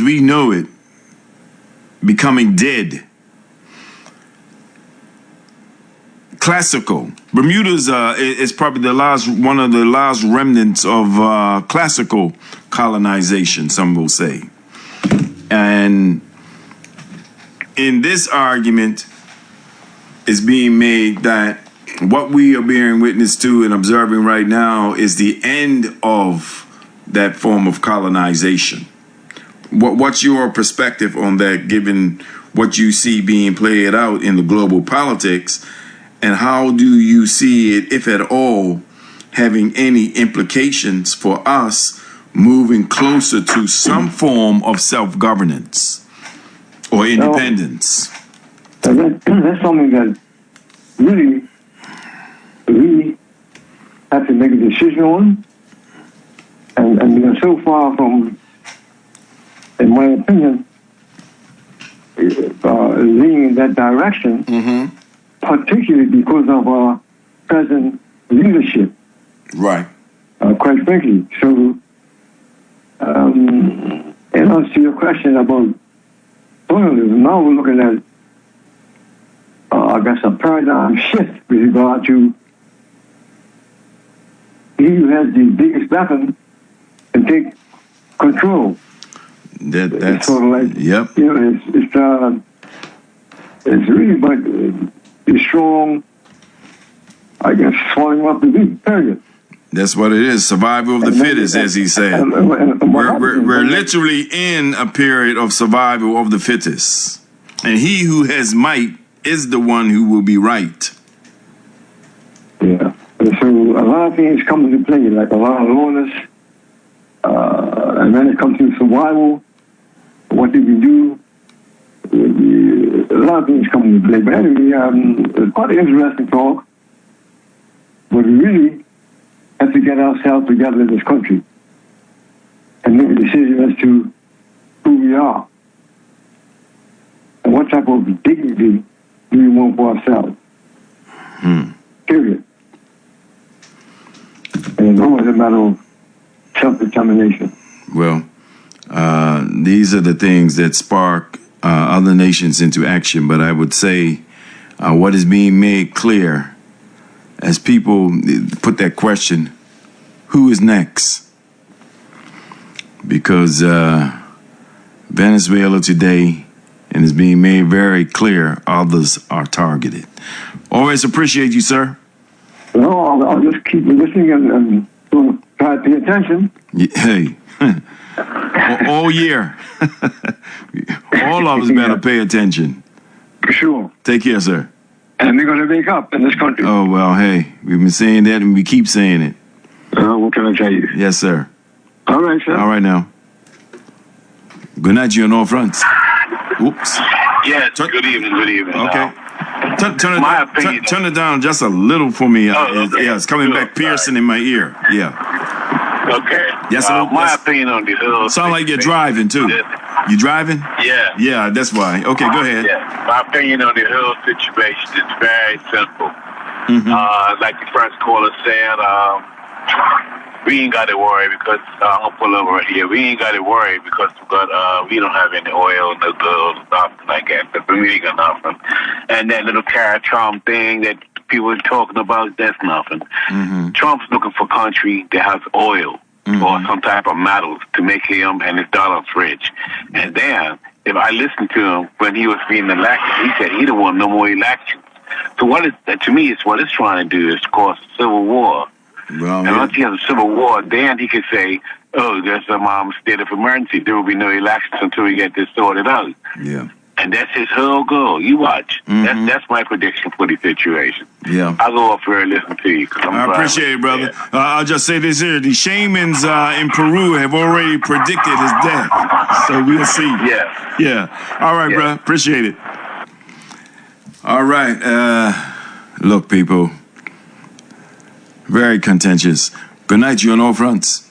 we know it becoming dead. Classical. Bermuda's is probably one of the last remnants of classical colonization, some will say. And in this argument is being made that what we are bearing witness to and observing right now is the end of that form of colonization. What's your perspective on that, given what you see being played out in the global politics? And how do you see it, if at all, having any implications for us moving closer to some form of self-governance or independence? That's something that really we have to make a decision on. And we are so far from, in my opinion, leaning in that direction. Mm-hmm. Particularly because of our present leadership. Right. Quite frankly. So, in answer to your question about colonialism, now we're looking at, I guess, a paradigm shift with regard to he who has the biggest weapon and take control. That's sort of like, yep. You know, it's really but the strong, I guess, swallowing up the weak, period. That's what it is. Survival of the fittest, as he said. We're literally in a period of survival of the fittest. And he who has might is the one who will be right. Yeah. And so a lot of things come into play, like a lot of loneliness. And then it comes to survival. What did we do? A lot of things come into play. But anyway, it's quite an interesting talk. But we really have to get ourselves together in this country and make a decision as to who we are and what type of dignity do we want for ourselves. Period. And it's always a matter of self-determination. Well, these are the things that spark other nations into action. But I would say what is being made clear as people put that question, who is next? Because Venezuela today, and it's being made very clear, others are targeted. Always appreciate you, sir. No, I'll just keep listening and try to pay attention. Hey, all year. All of us better pay attention. For sure. Take care, sir. And we're going to wake up in this country. Oh, well, hey, we've been saying that and we keep saying it. What can I tell you? Yes, sir. All right, sir. All right, now. Good night, you on all fronts. Oops. Yes, good evening. Okay. Turn it down just a little for me. Okay. Yeah, it's coming back piercing in my ear. Yeah. Okay. Yes, my opinion on the whole sound like you're driving, too. You driving? Yeah. Yeah, that's why. Okay, go ahead. Yeah. My opinion on the whole situation is very simple. Like the first caller said, we ain't got to worry because I'm going to pull over right here. We ain't got to worry because we don't have any oil, no gold, nothing like that. The Bermuda got nothing. And that little carrot Trump thing that people are talking about, that's nothing. Trump's looking for a country that has oil or some type of metals to make him and his dollars rich. And then if I listened to him when he was being elected, he said he didn't want no more elections. So what is that? To me, it's what it's trying to do is cause a civil war. Well, and once he has a civil war, then he could say, "Oh, there's some state of emergency. There will be no elections until we get this sorted out." Yeah. And that's his whole goal. You watch. That's my prediction for the situation. Yeah. I'll go up here and listen to you. I appreciate it, brother. I'll just say this here. The shamans in Peru have already predicted his death. So we'll see. Yeah. Yeah. All right, bro. Appreciate it. All right. Look, people. Very contentious. Good night, you on all fronts.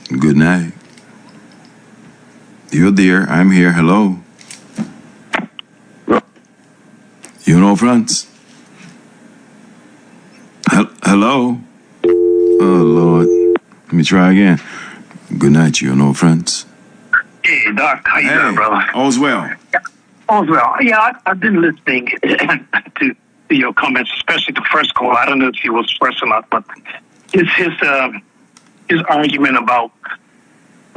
Good night. You're there. I'm here. Hello. You on all fronts. Hello. Oh, Lord. Let me try again. Good night, you on all fronts. Hey, Doc. How you doing, brother? All's well. All's well. Yeah, I've been listening to your comments, especially the first call. I don't know if he was first or not, but his argument about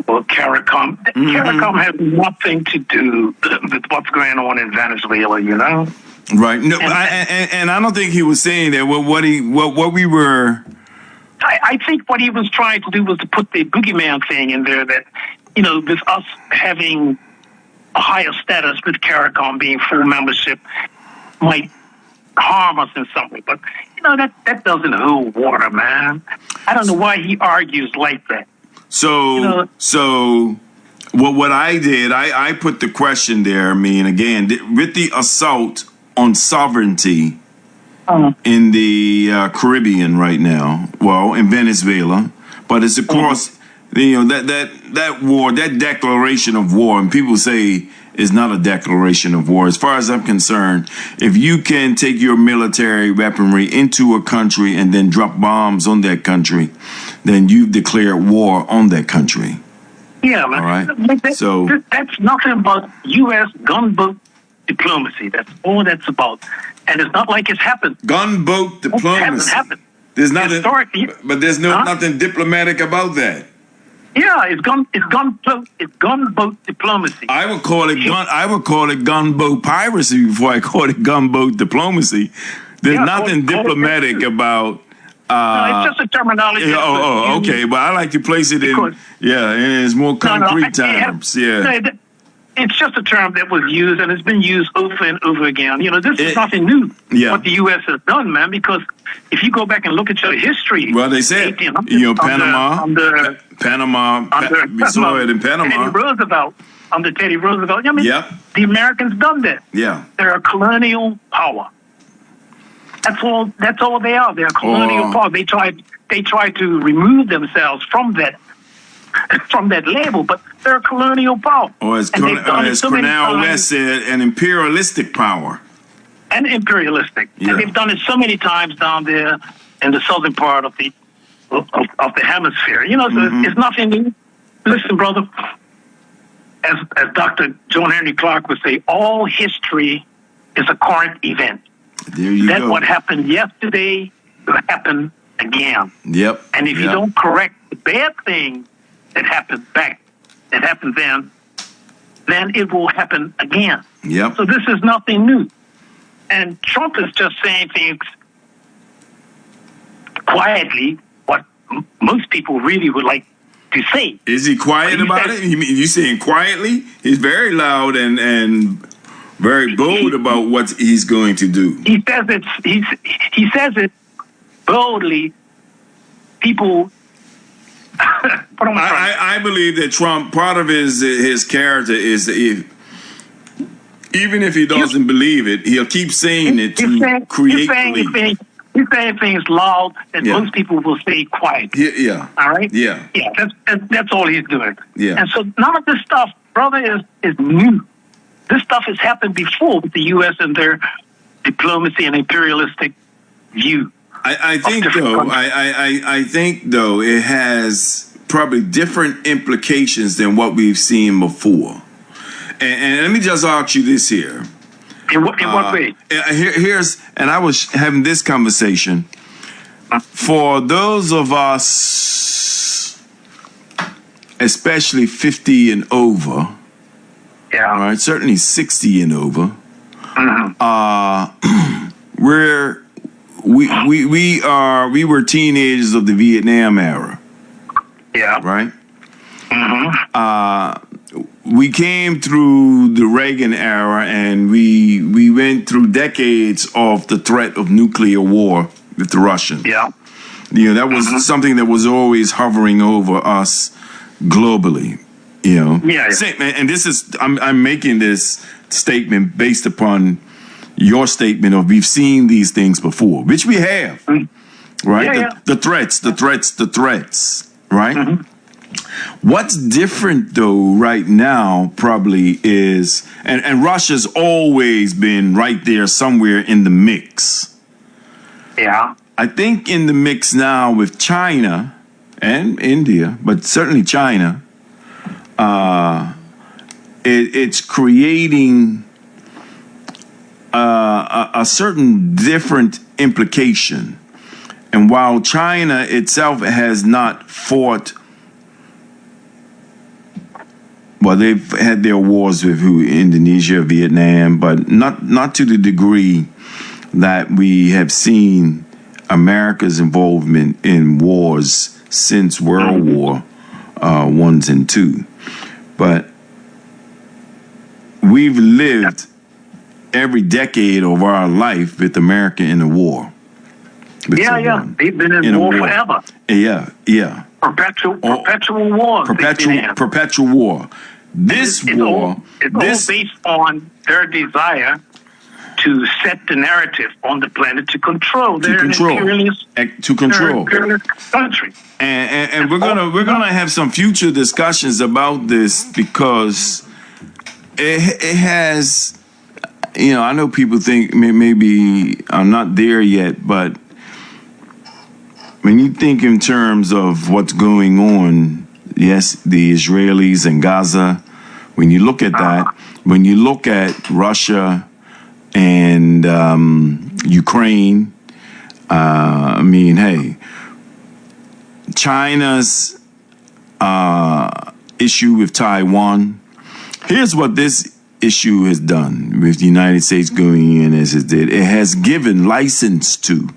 CARICOM. CARICOM has nothing to do with what's going on in Venezuela, you know? Right. No, and I don't think he was saying that. What we were. I think what he was trying to do was to put the boogeyman thing in there that, you know, with us having a higher status with CARICOM being full membership might harm us in some way. But, you know, that doesn't hold water, man. I don't know why he argues like that. So, what I did, I put the question there. I mean, again, with the assault on sovereignty in the Caribbean right now, well, in Venezuela, but it's across, you know, that war, that declaration of war, and people say it's not a declaration of war. As far as I'm concerned, if you can take your military weaponry into a country and then drop bombs on that country, then you've declared war on that country. Yeah, man. All right. So that's nothing but U.S. gunboat diplomacy. That's all that's about. And it's not like it's happened. Gunboat diplomacy. It hasn't happened. There's nothing, historically, but there's nothing diplomatic about that. Yeah, it's gunboat diplomacy. I would call it gunboat piracy before I call it gunboat diplomacy. There's nothing diplomatic about. No, it's just a terminology. Okay, but I like to place it in it's more concrete terms. It's just a term that was used, and it's been used over and over again. You know, this is nothing new. What the U.S. has done, man. Because if you go back and look at your history, well, they said Panama, we saw it in Panama. Under Teddy Roosevelt. I mean, the Americans done that. Yeah, they're a colonial power. That's all they are. They're a colonial power. They try to remove themselves from that label, but they're a colonial power. Or as Cornel West said, an imperialistic power. And imperialistic. Yeah. And they've done it so many times down there in the southern part of the hemisphere. You know, so it's nothing new. Listen, brother, as Dr. John Henry Clark would say, all history is a current event. There you go. What happened yesterday will happen again. Yep. And if you don't correct the bad thing that happened then it will happen again. Yep. So this is nothing new. And Trump is just saying things quietly, what most people really would like to say. Is he quiet about it? You saying quietly? He's very loud and very bold about what he's going to do. He says it boldly. People. I believe that Trump, part of his character is that even if he doesn't believe it, he'll keep saying it to create. He's saying things loud that most people will say quiet. Yeah. All right. Yeah. Yeah. That's all he's doing. Yeah. And so none of this stuff, brother, is new. This stuff has happened before with the U.S. and their diplomacy and imperialistic view. I think though it has probably different implications than what we've seen before. And let me just ask you this here. In what way? And I was having this conversation. For those of us especially 50 and over, Yeah. all right, certainly 60 and over, Mm-hmm. we were teenagers of the Vietnam era, Yeah. right? Mm-hmm. We came through the Reagan era, and we went through decades of the threat of nuclear war with the Russians. Yeah. You know, that was something that was always hovering over us globally. You know, Yeah. And this is I'm making this statement based upon your statement of we've seen these things before, which we have, right? Yeah, The threats, right? What's different though right now probably is, and Russia's always been right there somewhere in the mix. Yeah. I think in the mix now with China and India, but certainly China, it's creating a certain different implication. And while China itself has not fought, well, they've had their wars with Indonesia, Vietnam, but not to the degree that we have seen America's involvement in wars since World War Ones and Two. But we've lived every decade of our life with America in a war. Yeah. They've been in war forever. Yeah. Perpetual war. Perpetual war. This war, it's all based on their desire to set the narrative on the planet to control. They're an imperialist country. And we're gonna have some future discussions about this, because it has, you know, I know people think maybe I'm not there yet, but when you think in terms of what's going on, yes, the Israelis and Gaza, when you look at that, when you look at Russia and Ukraine, I mean, hey, China's issue with Taiwan. Here's what this issue has done with the United States going in as it did. It has given license to.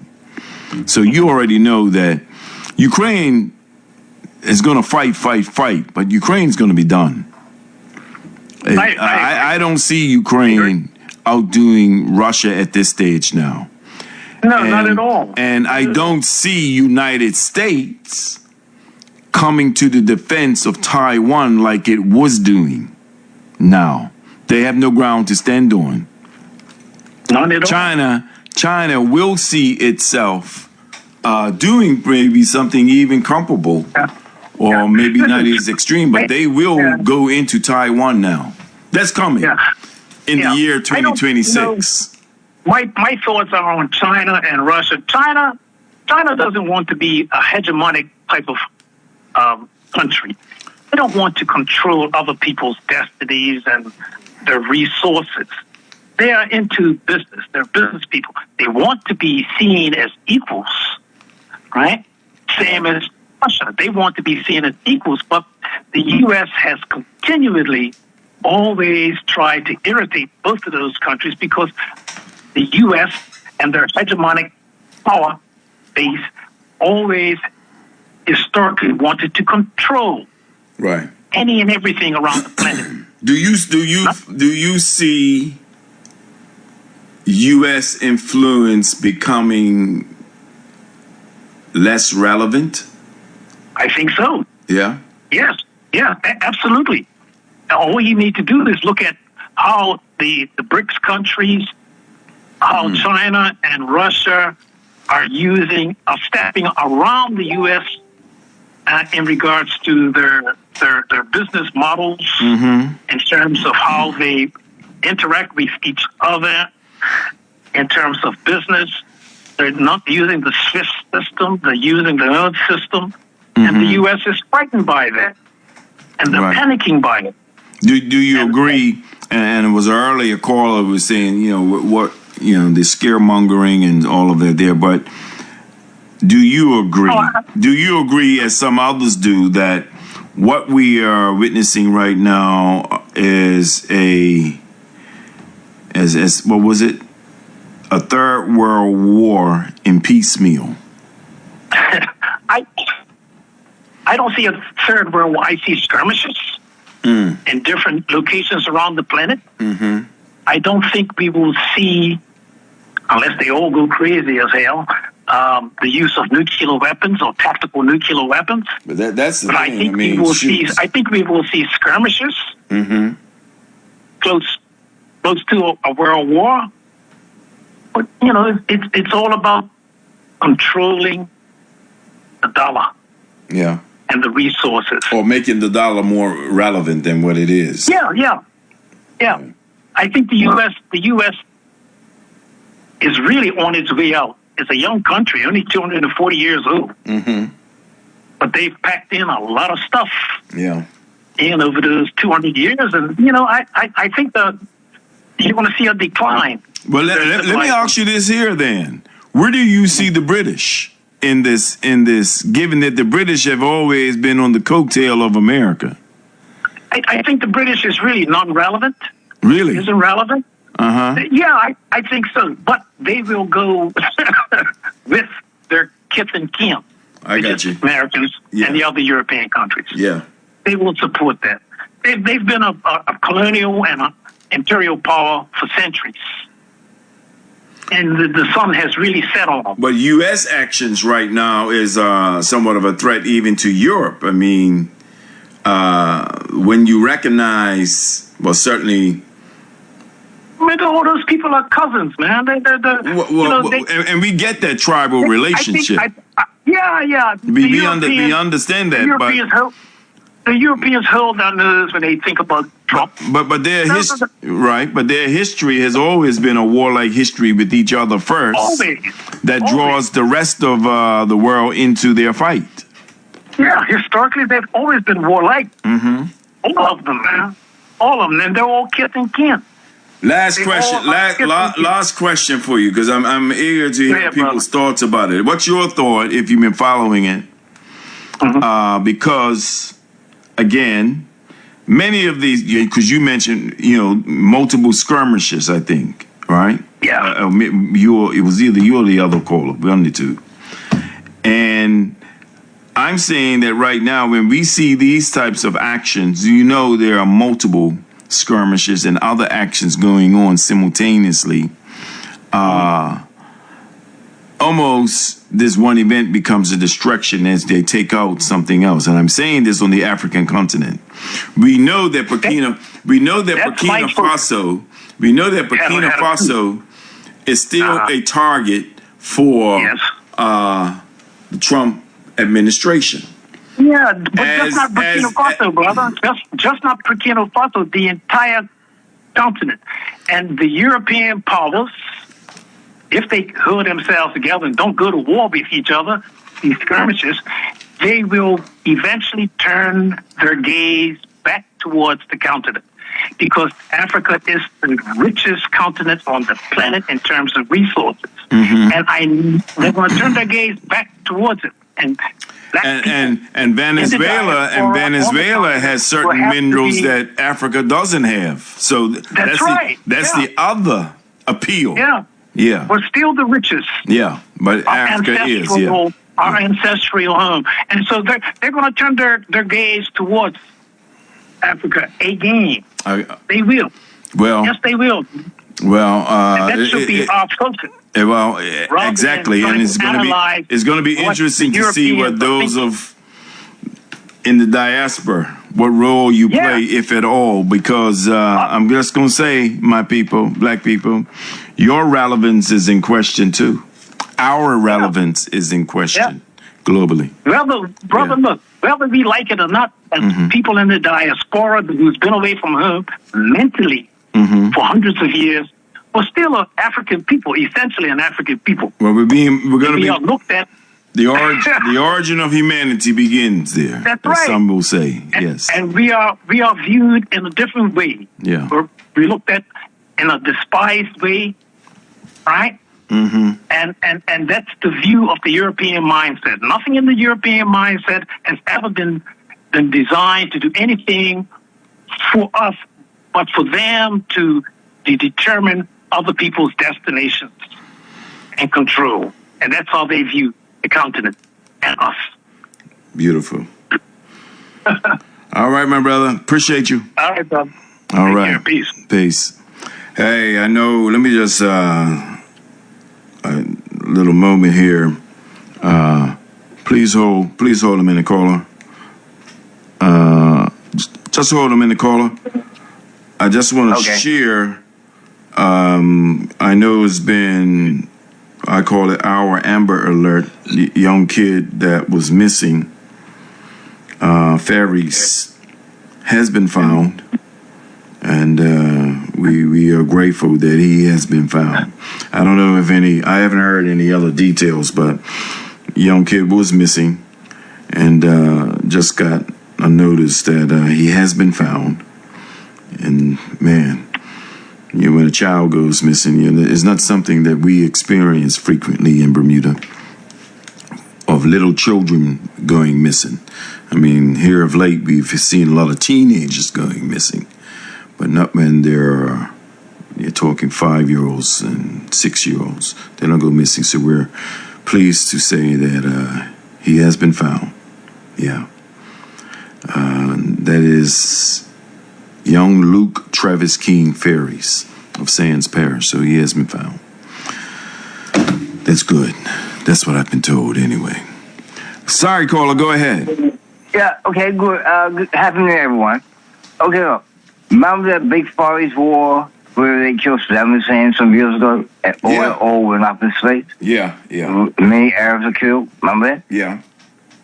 So you already know that Ukraine is going to fight, but Ukraine's going to be done. I don't see Ukraine outdoing Russia at this stage now. No, not at all. And I don't see United States coming to the defense of Taiwan like it was doing now. They have no ground to stand on. Not at all. China will see itself doing maybe something even comparable, or maybe not as extreme, but they will go into Taiwan now. That's coming in the year 2026. My thoughts are on China and Russia. China doesn't want to be a hegemonic type of country. They don't want to control other people's destinies and their resources. They are into business. They're business people. They want to be seen as equals, right? Same as Russia. They want to be seen as equals, but the U.S. has continually always tried to irritate both of those countries, because the U.S. and their hegemonic power base always historically wanted to control any and everything around the planet. Do you see U.S. influence becoming less relevant? I think so. Yeah? Yes. Yeah, absolutely. All you need to do is look at how the BRICS countries, how China and Russia are stepping around the U.S. In regards to their business models, in terms of how they interact with each other, in terms of business. They're not using the SWIFT system, they're using their own system, and the U.S. is frightened by that, and they're panicking by it. Do you agree? And it was an earlier caller was saying, the scaremongering and all of that there, but do you agree? Do you agree, as some others do, that what we are witnessing right now is what was it? A third world war in piecemeal. I don't see a third world war. I see skirmishes in different locations around the planet. Mm-hmm. I don't think we will see, unless they all go crazy as hell, the use of nuclear weapons or tactical nuclear weapons. But that's the But thing. I think we will see. I think we will see skirmishes close to a world war. But you know, it's all about controlling the dollar. Yeah. And the resources. Or making the dollar more relevant than what it is. Yeah. I think the U.S. is really on its way out. It's a young country, only 240 years old. Mm-hmm. But they've packed in a lot of stuff. Yeah. In over those 200 years, and you know, I think that you're going to see a decline. Well, let me ask you this here then: where do you see the British in this? Given that the British have always been on the coattail of America. I think the British is really non-relevant. Really? Isn't relevant? Uh-huh. Yeah, I think so. But they will go with their kith and kin. I got you. Americans and the other European countries. Yeah. They will support that. They've been a colonial and an imperial power for centuries. And the sun has really set on them. But U.S. actions right now is somewhat of a threat even to Europe. I mean, when you recognize, well, certainly... All those people are cousins, man. And we get that tribal relationship. Yeah. We understand that, the Europeans hold their nose when they think about Trump. But their history has always been a warlike history with each other first. Always. That draws the rest of the world into their fight. Yeah, historically they've always been warlike. Mm-hmm. All of them, man. All of them, and they're all kith and kin. Last question for you, because I'm eager to hear people's thoughts about it. What's your thought, if you've been following it? Because, again, many of these, because you mentioned, multiple skirmishes, I think, right? Yeah. It was either you or the other caller, one of the two. And I'm saying that right now, when we see these types of actions, there are multiple skirmishes and other actions going on simultaneously. Almost this one event becomes a distraction as they take out something else. And I'm saying this on the African continent. We know that Burkina Faso is still a target for the Trump administration. Yeah, but just not Burkina Faso, brother. Just not Burkina Faso, the entire continent. And the European powers, if they hold themselves together and don't go to war with each other, these skirmishes, they will eventually turn their gaze back towards the continent. Because Africa is the richest continent on the planet in terms of resources. And they're going to turn their gaze back towards it. And Venezuela has certain minerals that Africa doesn't have. So that's the other appeal. Yeah. We're still the richest. Yeah, but Africa is. Yeah. Our ancestral home. And so they're going to turn their gaze towards Africa again. They will. Well. Yes, they will. Well, and that should be our focus. Well, exactly, and it's going to be interesting to see what those in the diaspora, what role you play, if at all, because I'm just going to say, my people, black people, your relevance is in question too. Our relevance is in question globally. Brother, look, whether we like it or not, as people in the diaspora who's been away from home mentally for hundreds of years, we're still an African people, essentially an African people. Well, we're going to be looked at. The origin of humanity begins there. That's right. Some will say, yes. And we are viewed in a different way. Yeah. We're looked at in a despised way, right? And that's the view of the European mindset. Nothing in the European mindset has ever been been designed to do anything for us, but for them to determine other people's destinations and control. And that's how they view the continent and us. Beautiful. All right, my brother. Appreciate you. All right, brother. All Take right. care. Peace. Peace. Hey, I know. Let me just a little moment here. Please hold a minute, caller. Just hold a minute, caller. I just want to share. I know it's been, I call it our Amber Alert. The young kid that was missing, Ferries, has been found. And we are grateful that he has been found. I don't know if I haven't heard any other details, but young kid was missing and just got a notice that he has been found. And man, when a child goes missing, it's not something that we experience frequently in Bermuda, of little children going missing. I mean, here of late, we've seen a lot of teenagers going missing. But not when you're talking 5-year-olds and 6-year-olds. They don't go missing. So we're pleased to say that he has been found. Yeah. That is young Luke Travis King Ferries of Sands Parish. So he has been found. That's good. That's what I've been told anyway. Sorry, caller. Go ahead. Yeah, okay, good. Good. Happy New Year, everyone. Okay, look. Remember that big Far East war where they killed Saddam Hussein some years ago? And oil went up in space? Yeah. Many Arabs are killed. Remember that? Yeah.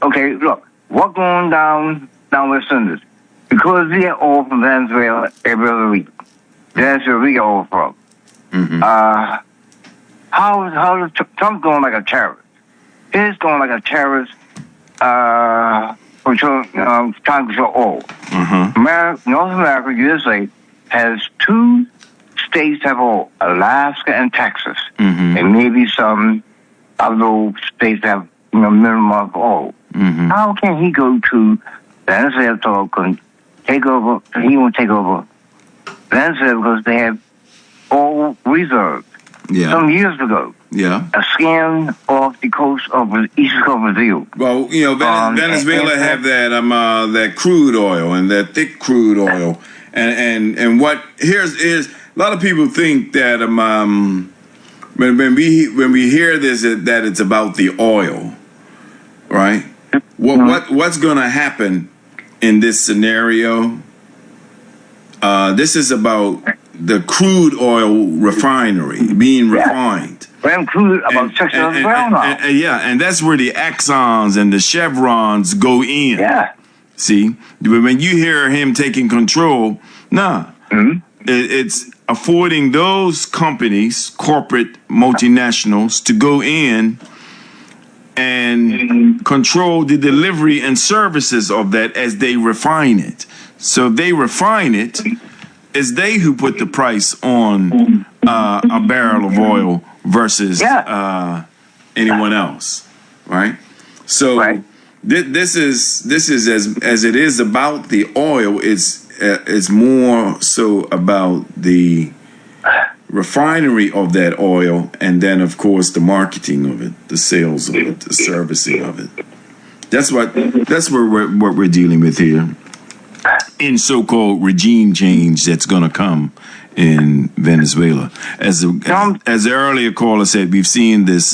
Okay, look. What's going down West Indies? Because we get oil from Venezuela every other week. That's where we get oil from. Mm-hmm. How is Trump going like a terrorist? He's going like a terrorist trying to control oil. Mm-hmm. North America, USA, has 2 states have oil, Alaska and Texas. Mm-hmm. And maybe some of those states have minimum of oil. Mm-hmm. How can he go to Venezuela and take over? He won't take over Venezuela because they have oil reserves. Yeah. Some years ago. Yeah. A scan off the coast of the east coast of Brazil. Well, Venezuela have that crude oil and that thick crude oil, and what here's a lot of people think that when we hear this that it's about the oil, right? What's going to happen in this scenario? This is about the crude oil refinery being refined. And crude about 6 years ago. And that's where the Exxons and the Chevrons go in. Yeah. See, when you hear him taking control, it's affording those companies, corporate multinationals, to go in and control the delivery and services of that as they refine it. So if they refine it, it's they who put the price on a barrel of oil versus anyone else, right? So this is as it is about the oil. It's more so about the refinery of that oil, and then of course the marketing of it, the sales of it, the servicing of it. That's what we're dealing with here in so-called regime change that's going to come in Venezuela. As the earlier caller said, we've seen this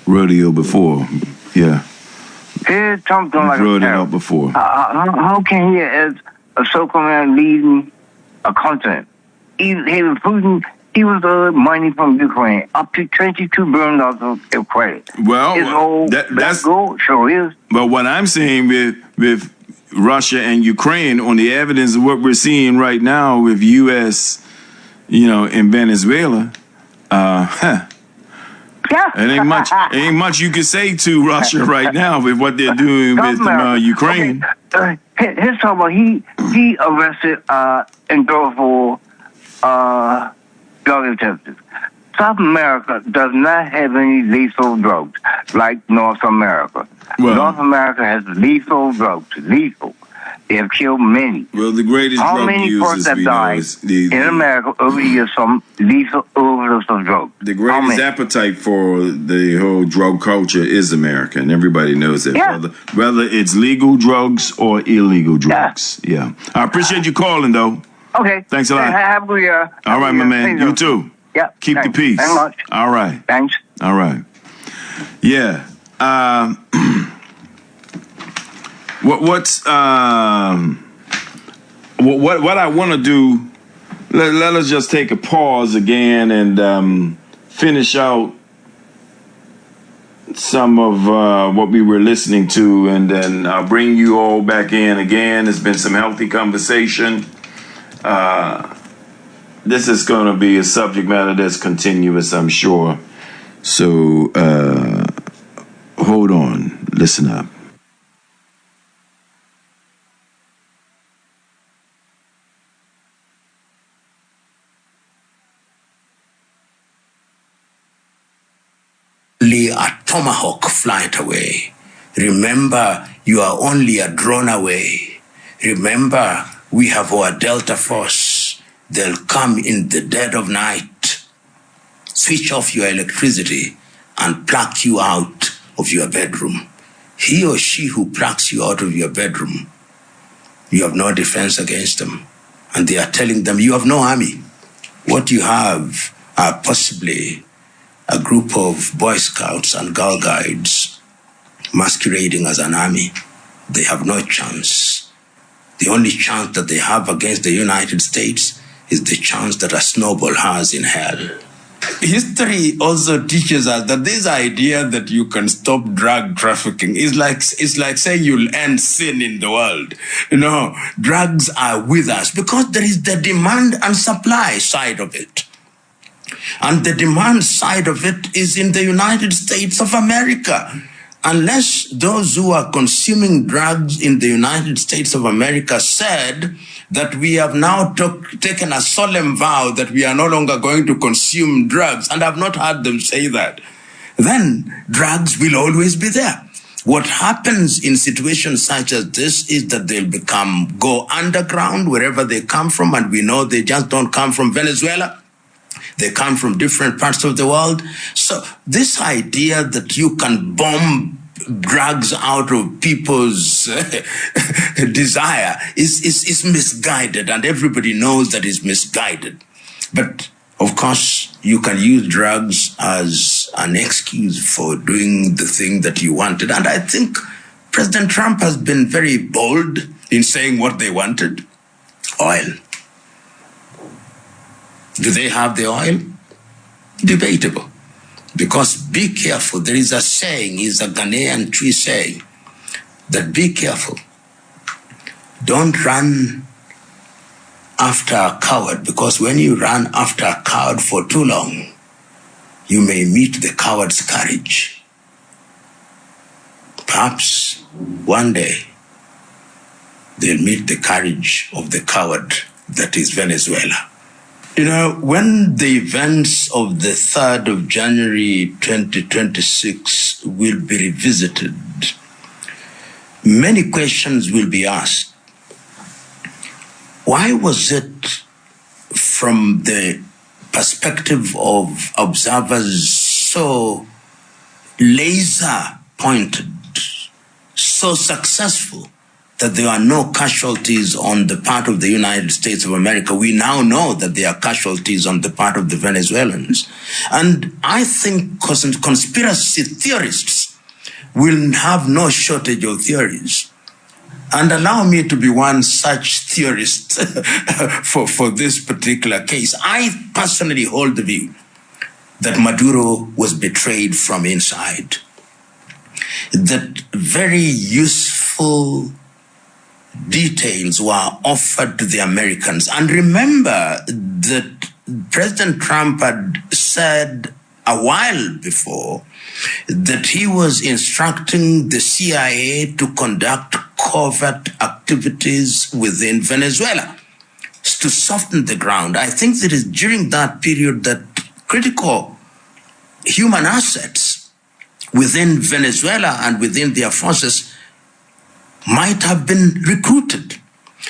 rodeo before. Yeah. Here's Trump going like rode it out before. How can he, as a so-called man leading a continent, he was Putin, he was money from Ukraine, up to $22 billion of credit. Well, that's gold, sure is. But what I'm saying with Russia and Ukraine, on the evidence of what we're seeing right now with U.S., in Venezuela, it ain't much you can say to Russia right now with what they're doing with Ukraine. Okay. Here's talking about he arrested and drove for drug detectives. South America does not have any lethal drugs like North America. Well, North America has lethal drugs, lethal. They have killed many. Well, the greatest How drug many users persons have we know died is in America over the years from lethal overdose of drugs? the greatest appetite for the whole drug culture is America, and everybody knows that. Yeah. Whether it's legal drugs or illegal drugs. Yeah. I appreciate you calling, though. Okay. Thanks a lot. Have a good year. All right, my man. You too. Yeah. Keep the peace. Thanks much. All right. Thanks. All right. Yeah. What I want to do? Let us just take a pause again and finish out some of what we were listening to, and then I'll bring you all back in again. It's been some healthy conversation. This is going to be a subject matter that's continuous, I'm sure. So hold on. Listen up. A tomahawk flight away. Remember, you are only a drone away. Remember, we have our Delta Force. They'll come in the dead of night, switch off your electricity, and pluck you out of your bedroom. He or she who plucks you out of your bedroom, you have no defense against them. And they are telling them, you have no army. What you have are possibly a group of Boy Scouts and Girl Guides masquerading as an army. They have no chance. The only chance that they have against the United States is the chance that a snowball has in hell. History also teaches us that this idea that you can stop drug trafficking is like saying you'll end sin in the world. You know, drugs are with us because there is the demand and supply side of it. And the demand side of it is in the United States of America. Unless those who are consuming drugs in the United States of America said that we have now taken a solemn vow that we are no longer going to consume drugs, and I've not heard them say that, then drugs will always be there. What happens in situations such as this is that they'll go underground wherever they come from, and we know they just don't come from Venezuela. They come from different parts of the world. So this idea that you can bomb drugs out of people's desire is misguided, and everybody knows that it's misguided. But of course, you can use drugs as an excuse for doing the thing that you wanted. And I think President Trump has been very bold in saying what they wanted. Oil. Do they have the oil? Debatable. Because be careful, there is a saying, is a Ghanaian tree saying, that be careful. Don't run after a coward, because when you run after a coward for too long, you may meet the coward's courage. Perhaps one day they'll meet the courage of the coward that is Venezuela. You know, when the events of the 3rd of January 2026 will be revisited, many questions will be asked. Why was it, from the perspective of observers, so laser pointed, so successful, that there are no casualties on the part of the United States of America? We now know that there are casualties on the part of the Venezuelans. And I think conspiracy theorists will have no shortage of theories. And allow me to be one such theorist for this particular case. I personally hold the view that Maduro was betrayed from inside. That very useful details were offered to the Americans. And remember that President Trump had said a while before that he was instructing the CIA to conduct covert activities within Venezuela to soften the ground. I think that is during that period that critical human assets within Venezuela and within their forces might have been recruited.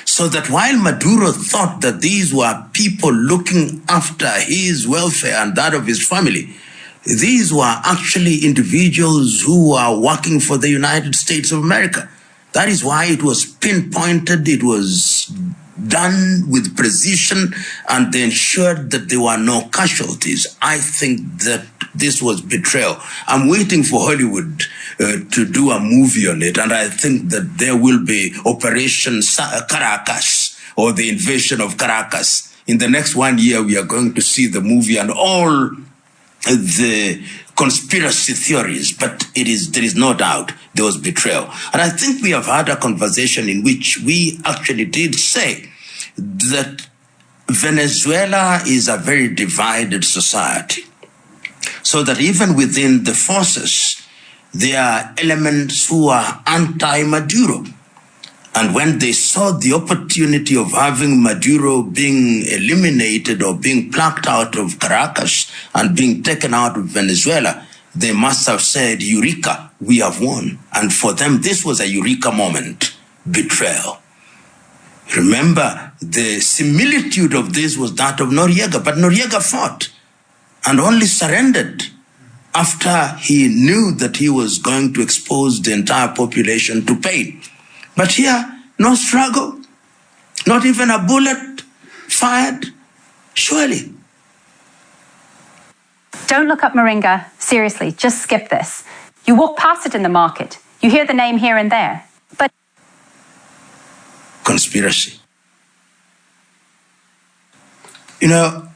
So that while Maduro thought that these were people looking after his welfare and that of his family, these were actually individuals who were working for the United States of America. That is why it was pinpointed, it was done with precision, and they ensured that there were no casualties. I think that this was betrayal. I'm waiting for Hollywood to do a movie on it, and I think that there will be Operation Caracas, or the invasion of Caracas. In the next 1 year, we are going to see the movie and all the conspiracy theories, but there is no doubt there was betrayal. And I think we have had a conversation in which we actually did say that Venezuela is a very divided society, so that even within the forces, there are elements who are anti-Maduro. And when they saw the opportunity of having Maduro being eliminated or being plucked out of Caracas and being taken out of Venezuela, they must have said, Eureka, we have won. And for them, this was a Eureka moment, betrayal. Remember, the similitude of this was that of Noriega, but Noriega fought and only surrendered after he knew that he was going to expose the entire population to pain. But here, no struggle, not even a bullet fired, surely. Don't look up Moringa. Seriously, just skip this. You walk past it in the market. You hear the name here and there. But conspiracy. You know,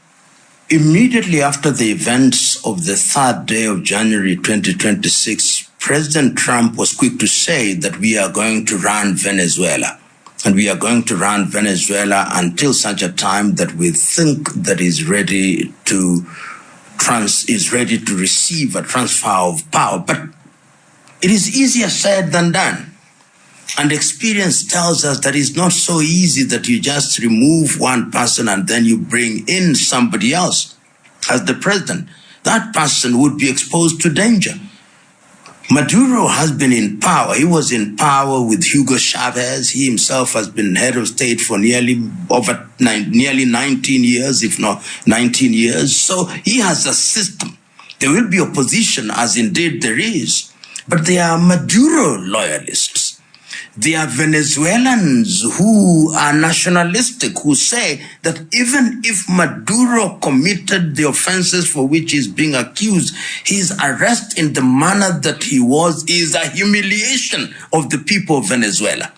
immediately after the events of the 3rd day of January 2026, President Trump was quick to say that we are going to run Venezuela. And we are going to run Venezuela until such a time that we think that is ready to receive a transfer of power. But it is easier said than done. And experience tells us that it's not so easy that you just remove one person and then you bring in somebody else as the president. That person would be exposed to danger. Maduro has been in power. He was in power with Hugo Chavez. He himself has been head of state for nearly 19 years, if not 19 years. So he has a system. There will be opposition, as indeed there is. But they are Maduro loyalists. They are Venezuelans who are nationalistic, who say that even if Maduro committed the offenses for which he's being accused, his arrest in the manner that he was is a humiliation of the people of Venezuela.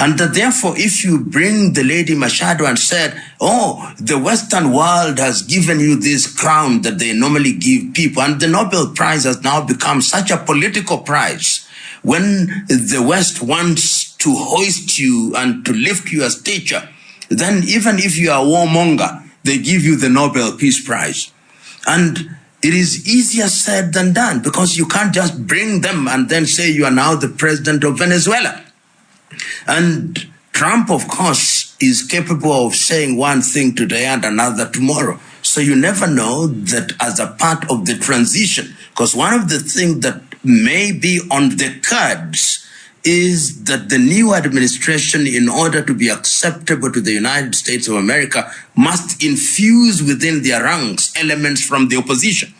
And that therefore, if you bring the lady Machado and said, oh, the Western world has given you this crown that they normally give people, and the Nobel Prize has now become such a political prize, when the West wants to hoist you and to lift your stature, then even if you are a warmonger, they give you the Nobel Peace Prize. And it is easier said than done, because you can't just bring them and then say you are now the president of Venezuela. And Trump, of course, is capable of saying one thing today and another tomorrow. So you never know that as a part of the transition, because one of the things that may be on the cards is that the new administration, in order to be acceptable to the United States of America, must infuse within their ranks elements from the opposition.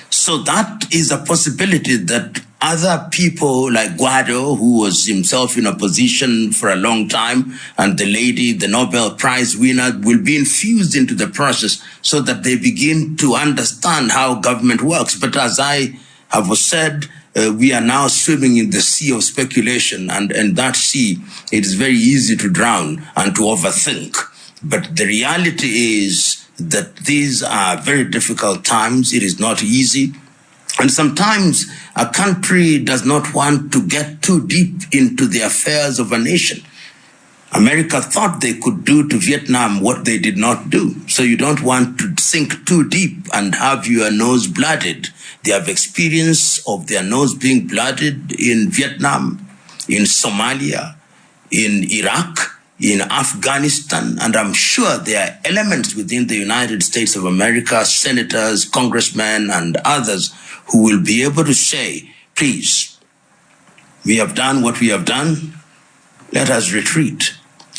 So that is a possibility that other people like Guaido, who was himself in opposition for a long time, and the lady, the Nobel Prize winner, will be infused into the process so that they begin to understand how government works. But as I have said, we are now swimming in the sea of speculation, and in that sea, it is very easy to drown and to overthink. But the reality is that these are very difficult times. It is not easy. And sometimes a country does not want to get too deep into the affairs of a nation. America thought they could do to Vietnam what they did not do. So you don't want to sink too deep and have your nose blooded. They have experience of their nose being blooded in Vietnam, in Somalia, in Iraq, in Afghanistan, and I'm sure there are elements within the United States of America, senators, congressmen, and others who will be able to say, please, we have done what we have done, let us retreat.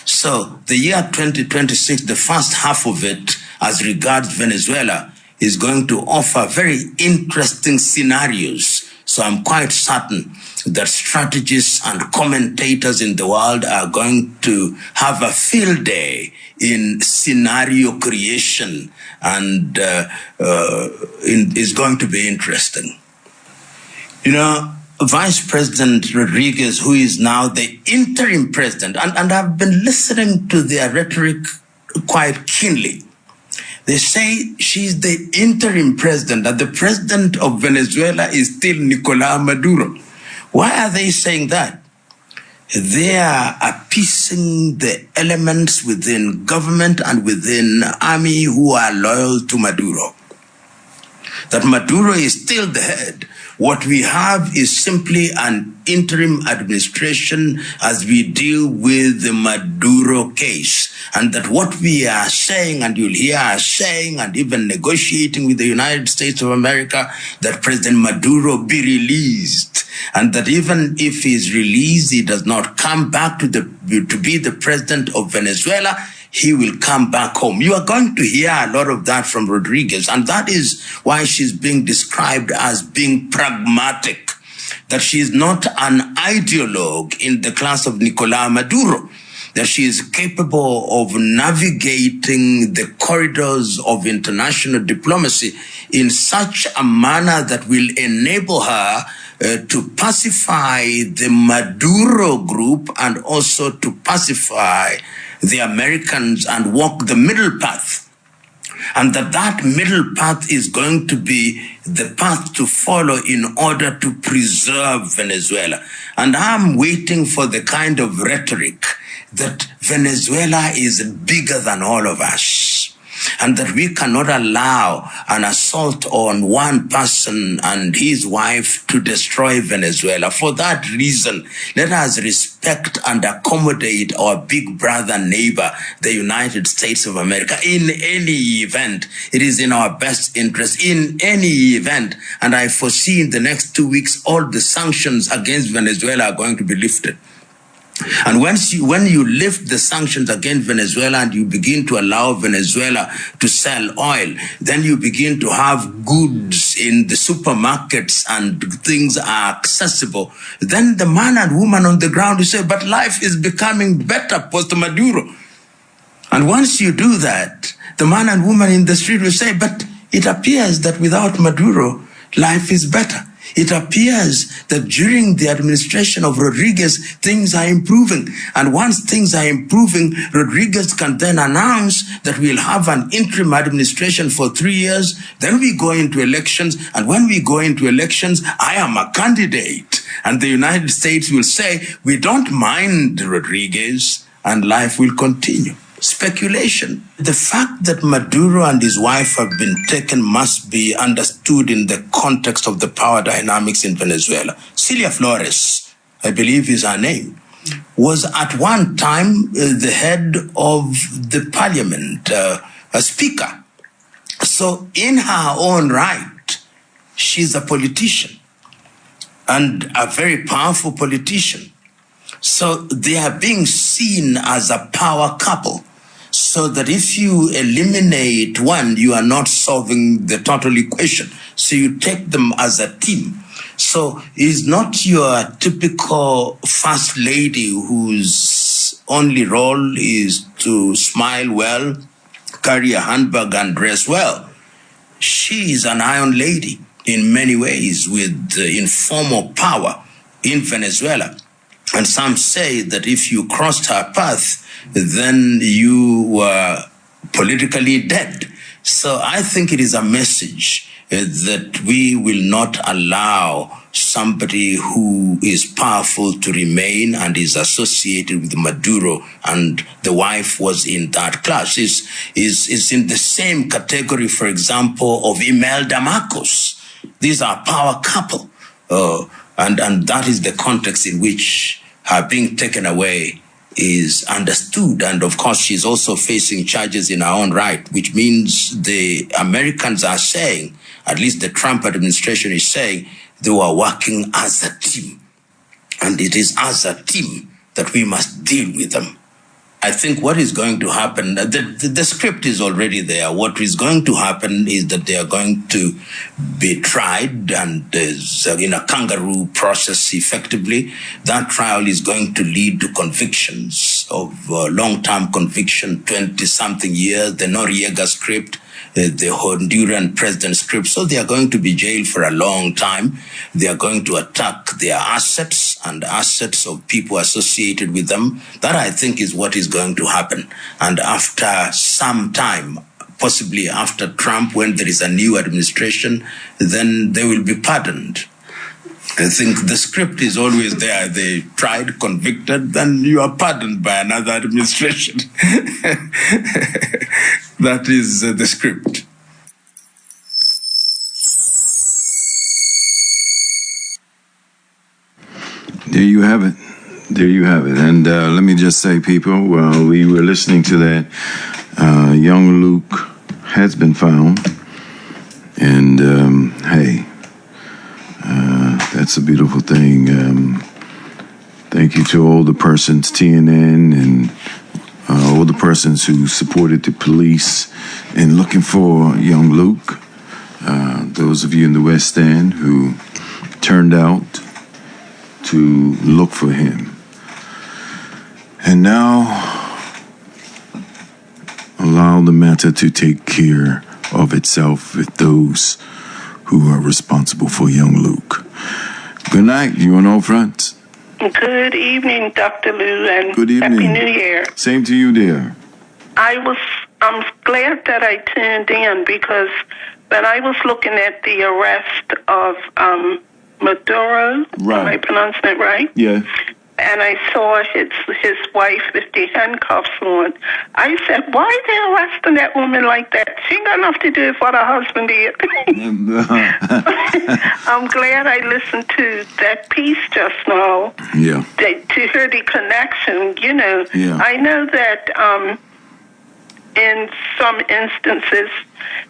So the year 2026, the first half of it, as regards Venezuela, is going to offer very interesting scenarios. So I'm quite certain that strategists and commentators in the world are going to have a field day in scenario creation, and is going to be interesting. You know, Vice President Rodriguez, who is now the interim president, and I've been listening to their rhetoric quite keenly. They say she's the interim president, that the president of Venezuela is still Nicolás Maduro. Why are they saying that? They are appeasing the elements within government and within army who are loyal to Maduro. That Maduro is still the head. What we have is simply an interim administration as we deal with the Maduro case. And that what we are saying, and you'll hear us saying, and even negotiating with the United States of America, that President Maduro be released. And that even if he's released, he does not come back to be the president of Venezuela, he will come back home. You are going to hear a lot of that from Rodriguez, and that is why she's being described as being pragmatic, that she is not an ideologue in the class of Nicolás Maduro, that she is capable of navigating the corridors of international diplomacy in such a manner that will enable her to pacify the Maduro group and also to pacify the Americans and walk the middle path. And that middle path is going to be the path to follow in order to preserve Venezuela. And I'm waiting for the kind of rhetoric that Venezuela is bigger than all of us, and that we cannot allow an assault on one person and his wife to destroy Venezuela. For that reason, let us respect and accommodate our big brother neighbor, the United States of America. In any event, it is in our best interest, in any event, and I foresee in the next 2 weeks, all the sanctions against Venezuela are going to be lifted. And when you lift the sanctions against Venezuela and you begin to allow Venezuela to sell oil, then you begin to have goods in the supermarkets and things are accessible. Then the man and woman on the ground will say, but life is becoming better post-Maduro. And once you do that, the man and woman in the street will say, but it appears that without Maduro, life is better. It appears that during the administration of Rodriguez, things are improving. And once things are improving, Rodriguez can then announce that we'll have an interim administration for 3 years. Then we go into elections. And when we go into elections, I am a candidate. And the United States will say, we don't mind Rodriguez, and life will continue. Speculation. The fact that Maduro and his wife have been taken must be understood in the context of the power dynamics in Venezuela. Celia Flores, I believe is her name, was at one time the head of the parliament, a speaker. So in her own right, she's a politician and a very powerful politician. So they are being seen as a power couple. So that if you eliminate one, you are not solving the total equation. So you take them as a team. So it's not your typical first lady whose only role is to smile well, carry a handbag and dress well. She is an iron lady in many ways with informal power in Venezuela. And some say that if you crossed her path, then you were politically dead. So I think it is a message that we will not allow somebody who is powerful to remain and is associated with Maduro, and the wife was in that class. Is in the same category, for example, of Imelda Marcos. These are power couple. And that is the context in which her being taken away is understood. And of course, she's also facing charges in her own right, which means the Americans are saying, at least the Trump administration is saying, they were working as a team. And it is as a team that we must deal with them. I think what is going to happen, the script is already there. What is going to happen is that they are going to be tried and in a kangaroo process effectively. That trial is going to lead to convictions of long-term conviction, 20-something years, the Noriega script, the Honduran president script. So they are going to be jailed for a long time. They are going to attack their assets and assets of people associated with them. That, I think, is what is going to happen. And after some time, possibly after Trump, when there is a new administration, then they will be pardoned. I think the script is always there. They tried, convicted, then you are pardoned by another administration. That is the script. There you have it. There you have it. And let me just say, people, while we were listening to that, young Luke has been found. And hey, that's a beautiful thing. Thank you to all the persons, TNN, and all the persons who supported the police in looking for young Luke. Those of you in the West End who turned out to look for him. And now, allow the matter to take care of itself with those who are responsible for young Luke. Good night, you on all fronts. Good evening, Dr. Lou, and Good evening. Happy New Year. Same to you, dear. I'm glad that I tuned in because when I was looking at the arrest of Maduro, Right. am I pronouncing it right? Yeah. And I saw his wife with the handcuffs on. I said, why are they arresting that woman like that? She ain't got enough to do with what her husband did. I'm glad I listened to that piece just now. Yeah. To hear the connection, you know. Yeah. I know that in some instances,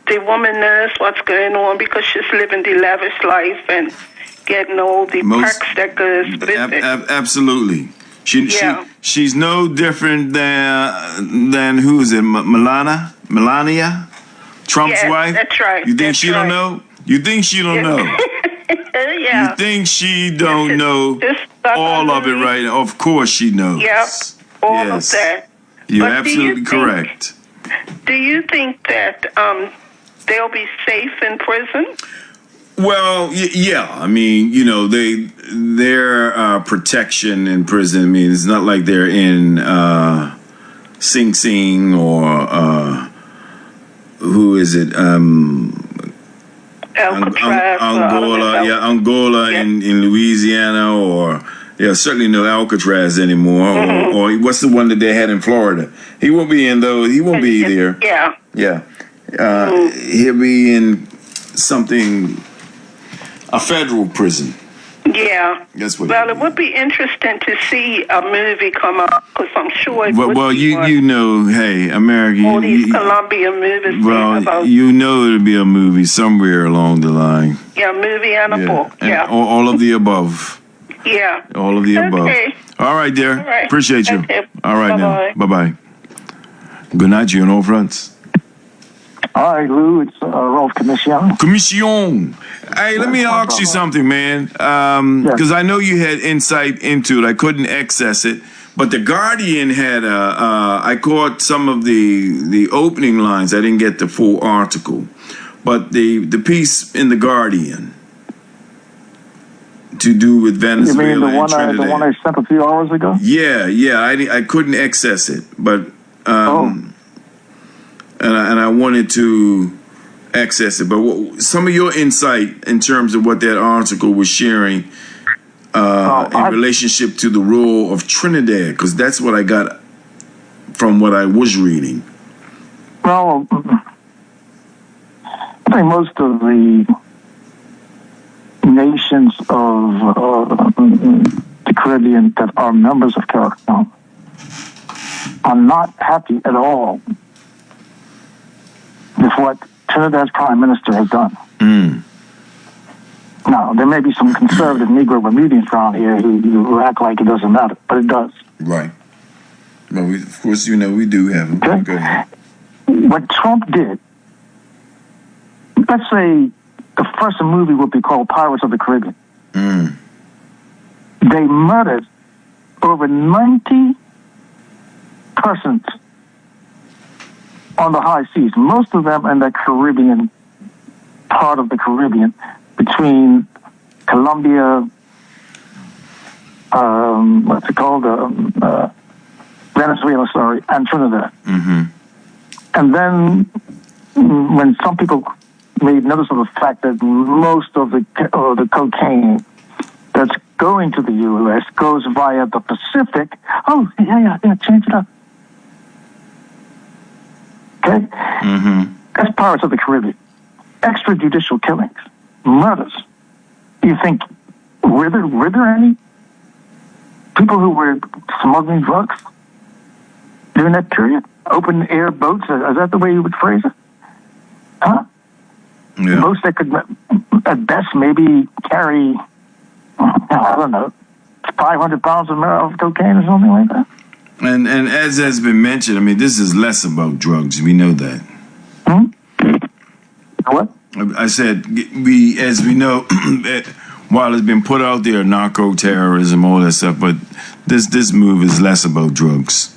the woman knows what's going on because she's living the lavish life and getting all the perks that goes with it. Absolutely. Yeah. She's no different than who is it? Melania? Trump's Yes, wife? that's right. You think That's she don't right. know? You think she don't know? Yeah. You think she don't know all of it right now? Of course she knows. Yep. All Yes. of that. You're But absolutely correct. Do you think that they'll be safe in prison? Well, yeah. I mean, you know, their protection in prison. I mean, it's not like they're in Sing Sing or who is it? Alcatraz, Angola in Louisiana, or certainly no Alcatraz anymore. Mm-hmm. Or what's the one that they had in Florida? He won't be in those. He won't be there. Yeah. He'll be in something. A federal prison. Yeah. That's what. Well, it would be interesting to see a movie come out because I'm sure it would Well, be you know, hey, America. all these Colombian movies. Well, you know it'll be a movie somewhere along the line. Yeah, movie and a book. And Yeah. all of the above. Yeah. All of the above. Okay. All right, dear. All right. Appreciate you. Okay. All right, Bye-bye. now. Bye-bye. Good night, you on all fronts. Hi, Lou. It's Rolf Commission. Commission. Hey, let me ask you something, man. Because I know you had insight into it. I couldn't access it. But The Guardian had I caught some of the opening lines. I didn't get the full article. But the piece in The Guardian to do with Venezuela You mean and Trinidad. the one I sent a few hours ago? Yeah. I couldn't access it. But... And I wanted to access it, but some of your insight in terms of what that article was sharing in relationship to the role of Trinidad, because that's what I got from what I was reading. Well, I think most of the nations of the Caribbean that are members of CARICOM are not happy at all with what Trinidad's prime minister has done. Now, there may be some conservative Negro Bermudians around here who act like it doesn't matter, but it does. Right. Well, of course, we do have them. Okay. What Trump did, let's say the first movie would be called Pirates of the Caribbean. They murdered over 90 persons on the high seas, most of them in the Caribbean, part of the Caribbean, between Colombia, what's it called, Venezuela, and Trinidad. And then when some people made notice of the fact that most of the cocaine that's going to the U.S. goes via the Pacific, change it up. Okay? That's Pirates of the Caribbean. Extrajudicial killings, murders. You think, were there any people who were smuggling drugs during that period? Open air boats, is that the way you would phrase it? Huh? Yeah. Boats that could, at best, maybe carry, I don't know, 500 pounds of cocaine or something like that. And as has been mentioned, I mean, this is less about drugs. We know that. What? I said, as we know, while it's been put out there, narco-terrorism, all that stuff, but this move is less about drugs.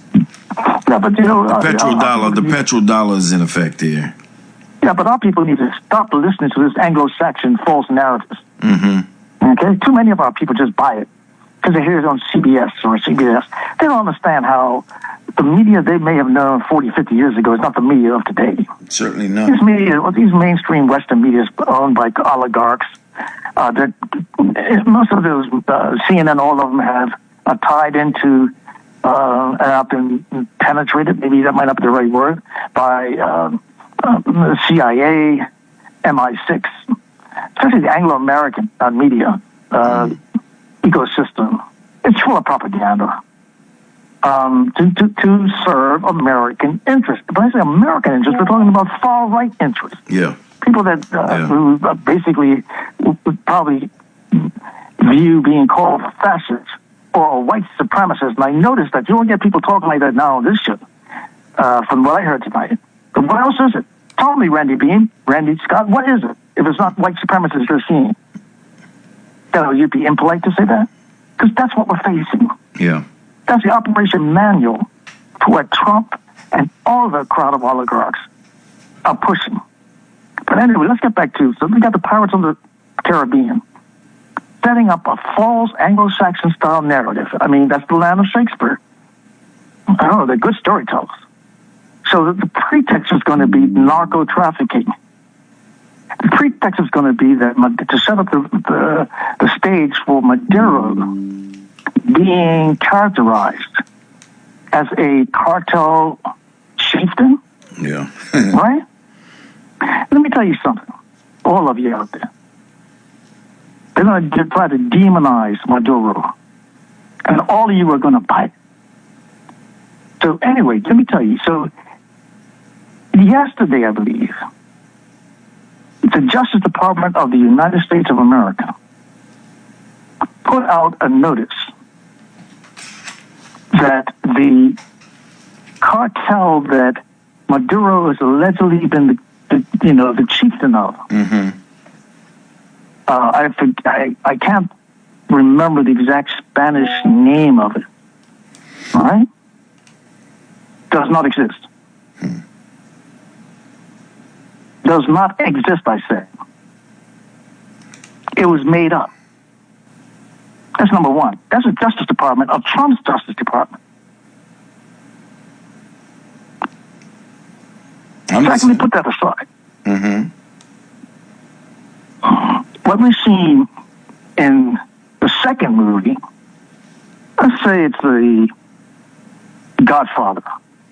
Yeah, but the petrodollar is in effect here. Yeah, but our people need to stop listening to this Anglo-Saxon false narratives. Okay? Too many of our people just buy it because they hear it on CBS or CBS. They don't understand how the media they may have known 40, 50 years ago is not the media of today. Certainly not. These mainstream Western media is owned by oligarchs. Most of those, CNN, all of them are tied into and have been penetrated, maybe that might not be the right word, by the CIA, MI6, especially the Anglo-American media ecosystem. It's full of propaganda to serve American interests. But I say American interests, we're talking about far-right interests. Yeah. People that who basically would probably view being called fascists or white supremacists. And I noticed that you don't get people talking like that now on this show, from what I heard tonight. But what else is it? Tell me, Randy Scott, what is it if it's not white supremacists you're seeing? You'd be impolite to say that? Because that's what we're facing. Yeah. That's the operation manual for what Trump and all the crowd of oligarchs are pushing. But anyway, let's get back to, so we got the Pirates of the Caribbean setting up a false Anglo-Saxon style narrative. I mean, that's the land of Shakespeare. I don't know, they're good storytellers. So the pretext is going to be narco-trafficking. The pretext is going to be that to set up the stage for Maduro being characterized as a cartel chieftain. Yeah. Right? Let me tell you something, all of you out there. They're going to try to demonize Maduro, and all of you are going to bite. So anyway, let me tell you. So yesterday, I believe, the Justice Department of the United States of America put out a notice that the cartel that Maduro has allegedly been the chieftain of. I can't remember the exact Spanish name of it. All right? Does not exist. Does not exist, I say. It was made up. That's number one. That's the Justice Department of Trump's Justice Department. Secondly, put that aside. What we've seen in the second movie, let's say it's the Godfather,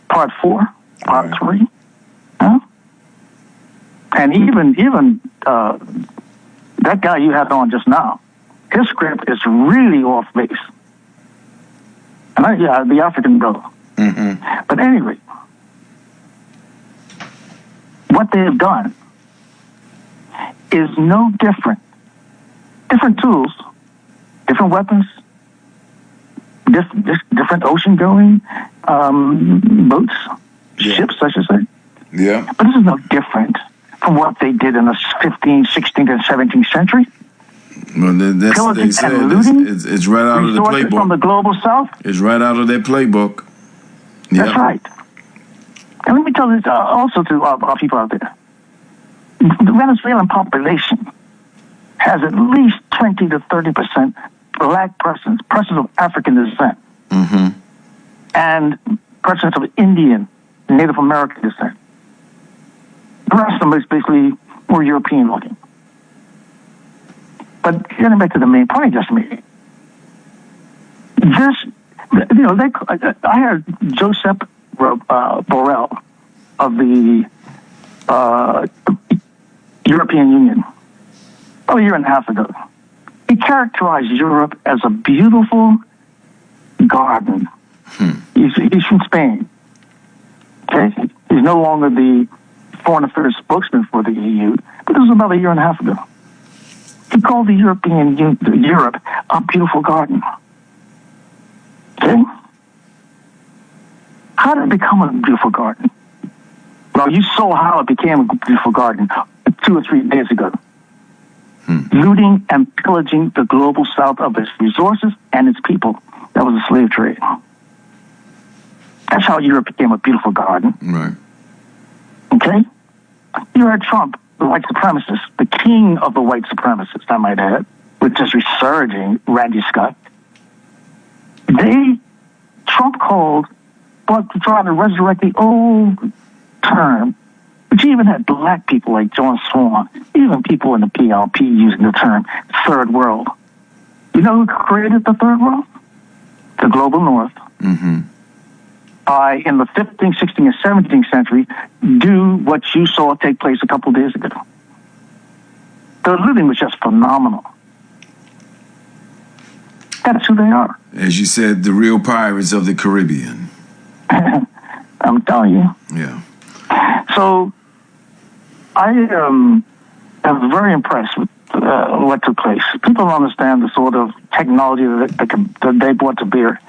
Part 4, Part 3, huh? And even that guy you had on just now, his script is really off base. And the African brother, But anyway, what they have done is no different. Different tools, different weapons, different ocean-going boats, ships, I should say. Yeah. But this is no different from what they did in the 15th, 16th, and 17th century. Well, that's what they said. It's right out of the playbook. From the global south. It's right out of their playbook. Yep. That's right. And let me tell this also to our people out there. The Venezuelan population has at least 20 to 30% black persons of African descent, and persons of Indian, Native American descent. The rest of them is basically more European looking. But getting back to the main point I just made, I heard Joseph Borrell of the European Union a year and a half ago. He characterized Europe as a beautiful garden. He's from Spain. Okay, he's no longer the foreign affairs spokesman for the EU, but this was about a year and a half ago. He called the Europe a beautiful garden. Okay, how did it become a beautiful garden? Well, you saw how it became a beautiful garden 2 or 3 days ago. Looting and pillaging the global south of its resources and its people. That was the slave trade. That's how Europe became a beautiful garden. Right. Okay? You heard Trump, the white supremacist, the king of the white supremacists, I might add, with just resurging Randy Scott. Trump called, trying to resurrect the old term, which even had black people like John Swan, even people in the PLP using the term third world. You know who created the third world? The global north. In the 15th, 16th, and 17th century, do what you saw take place a couple days ago. The looting was just phenomenal. That's who they are. As you said, the real pirates of the Caribbean. I'm telling you. Yeah. So I am very impressed with what took place. People don't understand the sort of technology that they brought to bear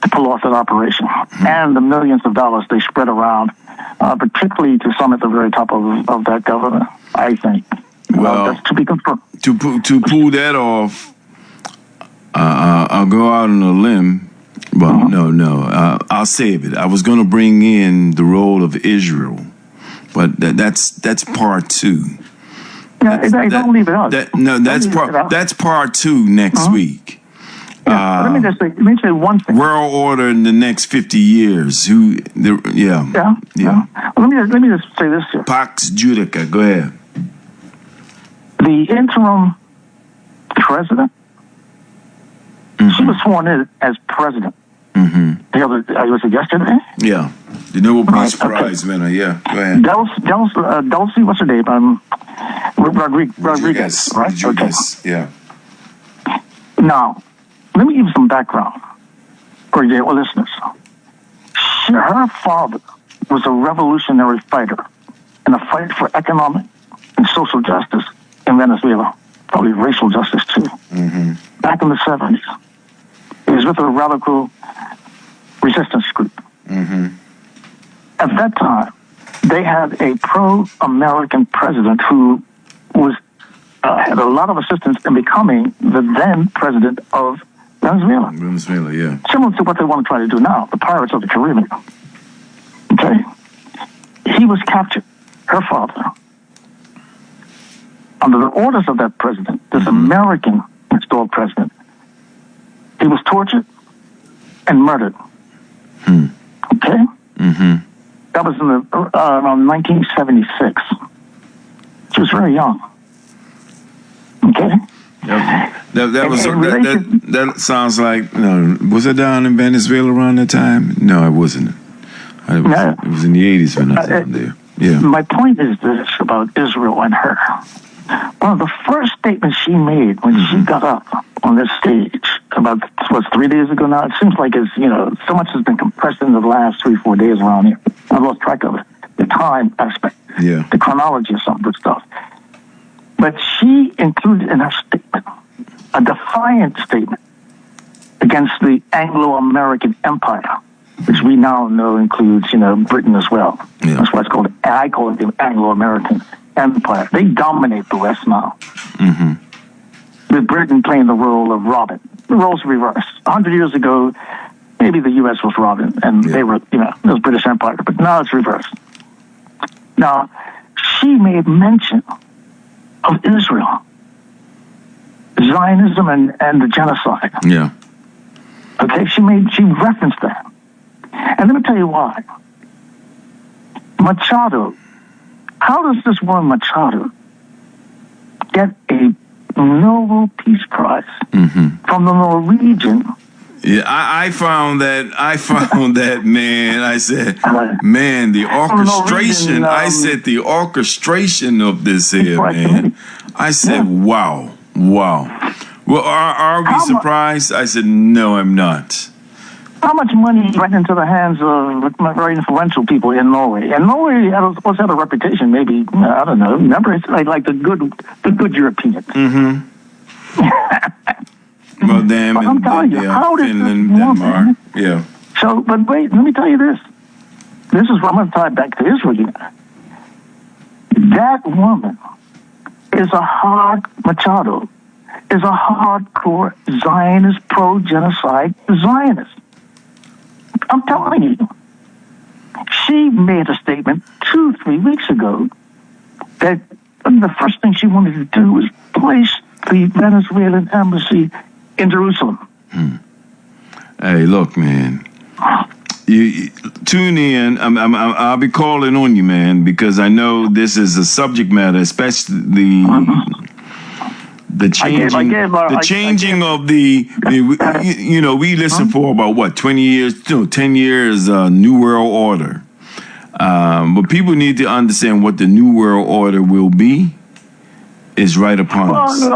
to pull off that operation, and the millions of dollars they spread around, particularly to some at the very top of that government, I think. Well, that's to be confirmed. To pull that off, I'll go out on a limb. Well, no. I'll save it. I was going to bring in the role of Israel, but that's part two. Yeah, don't leave it out. That's part two next week. Yeah, let me say one thing. World order in the next 50 years. Well, let me just say this here. Pax Judica. Go ahead. The interim president, she was sworn in as president. Was it yesterday? Yeah. The Nobel Peace Prize winner. Yeah. Go ahead. Dulce, what's her name? Rodriguez. Right? Rodriguez. Okay. Yeah. Now, let me give you some background for your listeners. Her father was a revolutionary fighter in a fight for economic and social justice in Venezuela, probably racial justice too. Back in the 70s, he was with a radical resistance group. At that time, they had a pro-American president who had a lot of assistance in becoming the then president of Venezuela. Venezuela, yeah. Similar to what they want to try to do now, the pirates of the Caribbean. Okay? He was captured, her father, under the orders of that president, this American installed president. He was tortured and murdered. Okay? That was in around 1976. She was very young. Okay? That sounds like, was it down in Venezuela around that time? No, it wasn't. It was in the 80s when I was down there. Yeah. My point is this about Israel and her. one of the first statements she made when she got up on this stage about, 3 days ago now? It seems like it's, so much has been compressed in the last 3-4 days around here. I lost track of it. The time aspect, the chronology of some of the stuff. But she included in her statement a defiant statement against the Anglo-American Empire, which we now know includes, Britain as well. Yeah. That's why I call it the Anglo-American Empire. They dominate the West now. With Britain playing the role of Robin. The roles reversed. 100 years ago, maybe the U.S. was Robin, and they were, it was British Empire, but now it's reversed. Now, she made mention of Israel, Zionism, and the genocide. Yeah. Okay, she referenced that. And let me tell you why. Machado, how does this woman Machado get a Nobel Peace Prize from the Norwegian? Yeah, I found that, man. I said, man, the orchestration. I said the orchestration of this here, man. I said, wow. Well, are we surprised? I said, no, I'm not. How much money went into the hands of very influential people in Norway? And Norway had a reputation, maybe, I don't know. Remember, it's like the good Europeans. Well, damn, I'm telling you, how does Finland, this Denmark, yeah. So, but wait, let me tell you this. This is what I'm going to tie back to Israel again. That woman is Machado is a hardcore Zionist, pro-genocide Zionist. I'm telling you. She made a statement 2-3 weeks ago that the first thing she wanted to do was place the Venezuelan embassy in Jerusalem. Hey, look, man. You tune in. I'll be calling on you, man, because I know this is a subject matter, especially the changing of the. We listened for about 20 years, 10 years, New World Order. But people need to understand what the New World Order will be. Is right upon us. And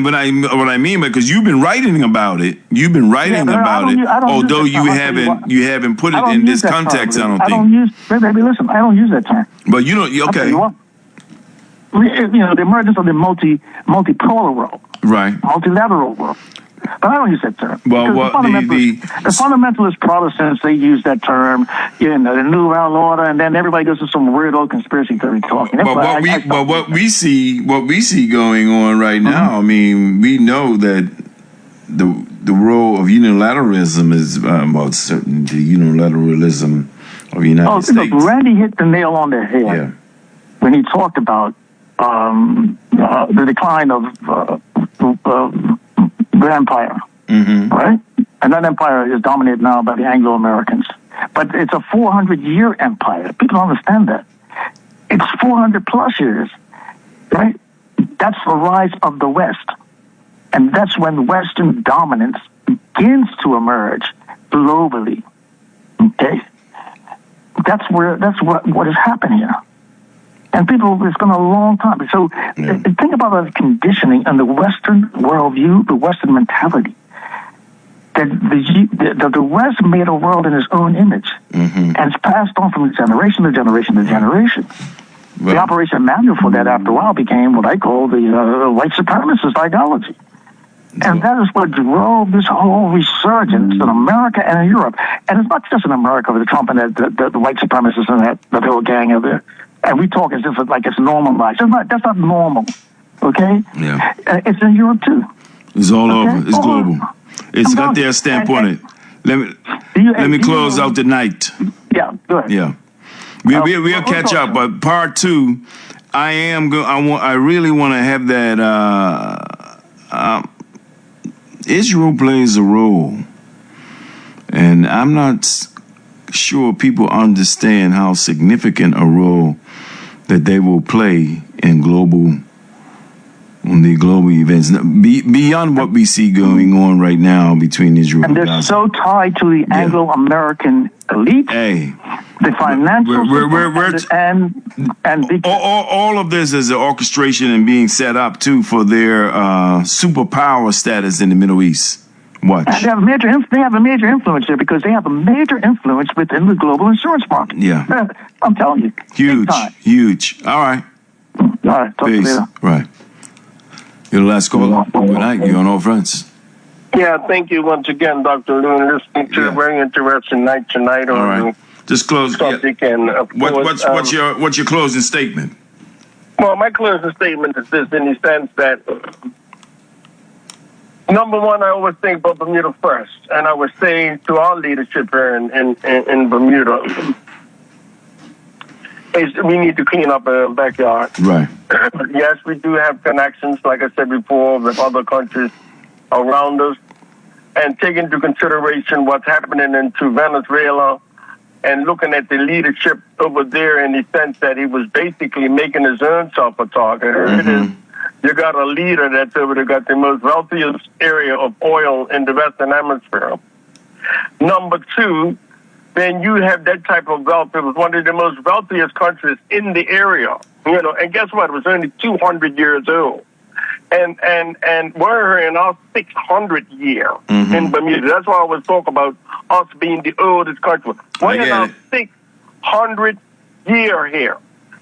what I mean, because you've been writing about it. You've been writing about it, although you haven't put it in this context. I don't think. Baby, listen, I don't use that term. But you don't. Okay. The emergence of the multipolar world, right? Multilateral world. But I don't use that term. Well, the fundamentalist Protestants, they use that term, the New World Order, and then everybody goes to some weird old conspiracy theory talking. But what we see going on right now, I mean, we know that the role of unilateralism is certain the unilateralism of the United States. Look, Randy hit the nail on the head when he talked about the decline of the empire, right? And that empire is dominated now by the Anglo-Americans. But it's a 400-year empire. People don't understand that. It's 400 plus years, right? That's the rise of the West. And that's when Western dominance begins to emerge globally, okay? That's what has happened here. And people, it's been a long time. So think about the conditioning and the Western worldview, the Western mentality. That the West made a world in its own image. And it's passed on from generation to generation to generation. Well, the operation manual for that after a while became what I call the white supremacist ideology. And that is what drove this whole resurgence in America and in Europe. And it's not just in America with Trump and the white supremacists and that whole gang of there. And we talk as if it's normalized. That's not normal, okay? Yeah. It's in Europe, too. It's all over. It's global. It's got their stamp on it. Let me close out the night. Yeah, go ahead. Yeah. We'll catch up, but part 2, I really want to have that, Israel plays a role. And I'm not sure people understand how significant a role that they will play in the global events beyond what we see going on right now between Israel and Gaza. And they're so tied to the Anglo-American elite The financial and the all of this is an orchestration and being set up too for their superpower status in the Middle East. Watch. They have a major influence here because they have a major influence within the global insurance market. Yeah. I'm telling you. Huge. All right. All right. Talk to you Peace. later. Right. You're the last caller. Good night. You're on All Friends. Yeah, thank you once again, Dr. Loon. Listening to a very interesting night tonight. All right. Just close. Subject and what's your closing statement? Well, my closing statement is this, in the sense that, number one, I always think about Bermuda first, and I would say to our leadership here in Bermuda, is we need to clean up our backyard. Right. Yes, we do have connections, like I said before, with other countries around us, and take into consideration what's happening into Venezuela, and looking at the leadership over there in the sense that he was basically making his own self a target. It is, you got a leader that's over there, got the most wealthiest area of oil in the Western Hemisphere. Number two, then you have that type of wealth. It was one of the most wealthiest countries in the area, and guess what? It was only 200 years old. And we're in our 600th year in Bermuda. That's why I always talk about us being the oldest country. We're in our 600th year here.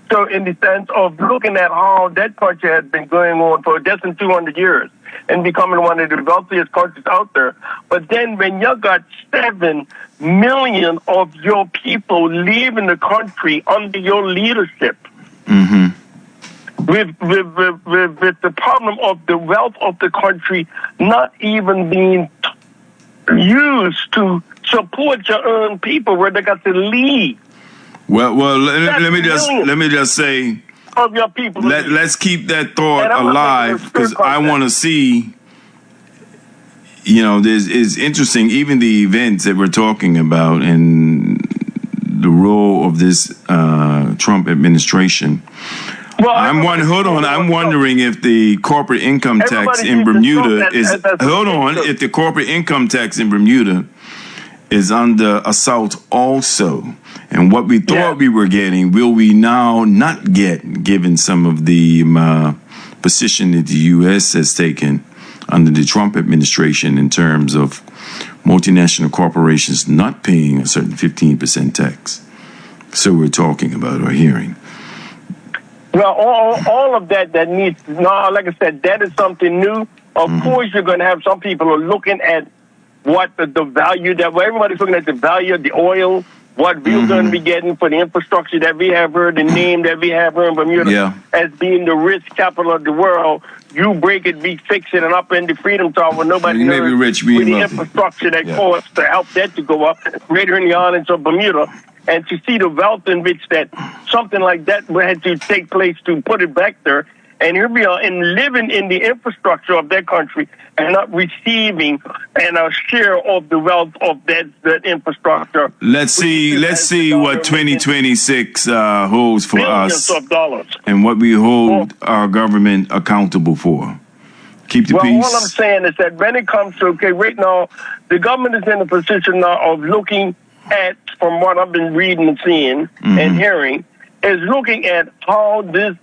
So in the sense of looking at how that country has been going on for less than 200 years and becoming one of the wealthiest countries out there. But then when you got 7 million of your people leaving the country under your leadership, with the problem of the wealth of the country not even being used to support your own people, where they got to leave. Well, let me just say, of your people. Let's keep that thought alive, because I want to see. It's interesting, even the events that we're talking about and the role of this Trump administration. Well, I'm wondering if the corporate income tax in Bermuda if the corporate income tax in Bermuda is under assault also. And what we thought we were getting, will we now not get, given some of the position that the U.S. has taken under the Trump administration in terms of multinational corporations not paying a certain 15% tax. So we're talking about or hearing. Well, all of that needs, like I said, that is something new. Of course, you're going to have some people who are looking at what the value that, everybody's looking at the value of the oil, what we're going to be getting for the infrastructure that we have here, the name that we have here in Bermuda as being the rich capital of the world. You break it, we fix it, and up in the Freedom Tower, nobody knows with the infrastructure that costs to help that to go up, right here in the islands of Bermuda. And to see the wealth in which that something like that had to take place to put it back there. And here we are in living in the infrastructure of that country and not receiving a share of the wealth of that infrastructure. Let's see what 2026 holds for us of dollars. And what we hold our government accountable for. Keep the peace. All I'm saying is that when it comes to, right now, the government is in a position now of looking at, from what I've been reading and seeing and hearing, is looking at how this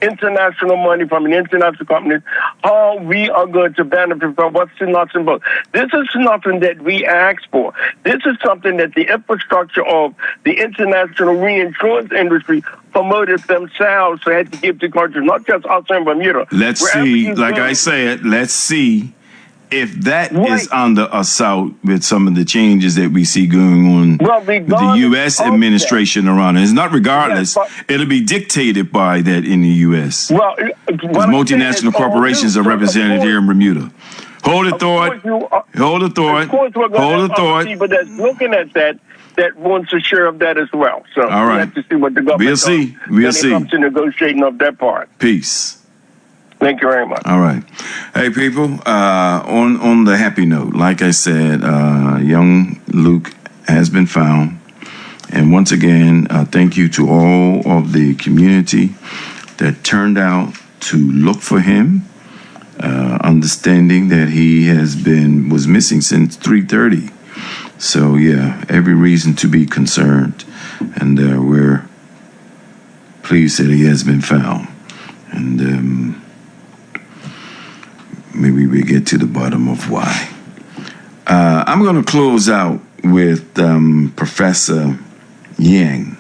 international money from an international company, how we are going to benefit from what's in nuts and bolts. This is nothing that we asked for. This is something that the infrastructure of the international reinsurance industry promoted themselves, so had to give to countries, not just us in Bermuda. Let's see, like I said, let's see if that is under assault with some of the changes that we see going on with the U.S. administration around it. It's not regardless. It'll be dictated by that in the U.S. Well, because multinational corporations are represented here in Bermuda. Hold the thought. Hold the thought. Of course, we're going to have people that's looking at that wants a share of that as well. So all right. We have to see what the government does when it comes to negotiating of that part. Peace. Thank you very much. All right. Hey, people, on the happy note, like I said, young Luke has been found. And once again, thank you to all of the community that turned out to look for him, understanding that he was missing since 3:30. So, yeah, every reason to be concerned. and we're pleased that he has been found. And maybe we get to the bottom of why. I'm going to close out with Professor Jiang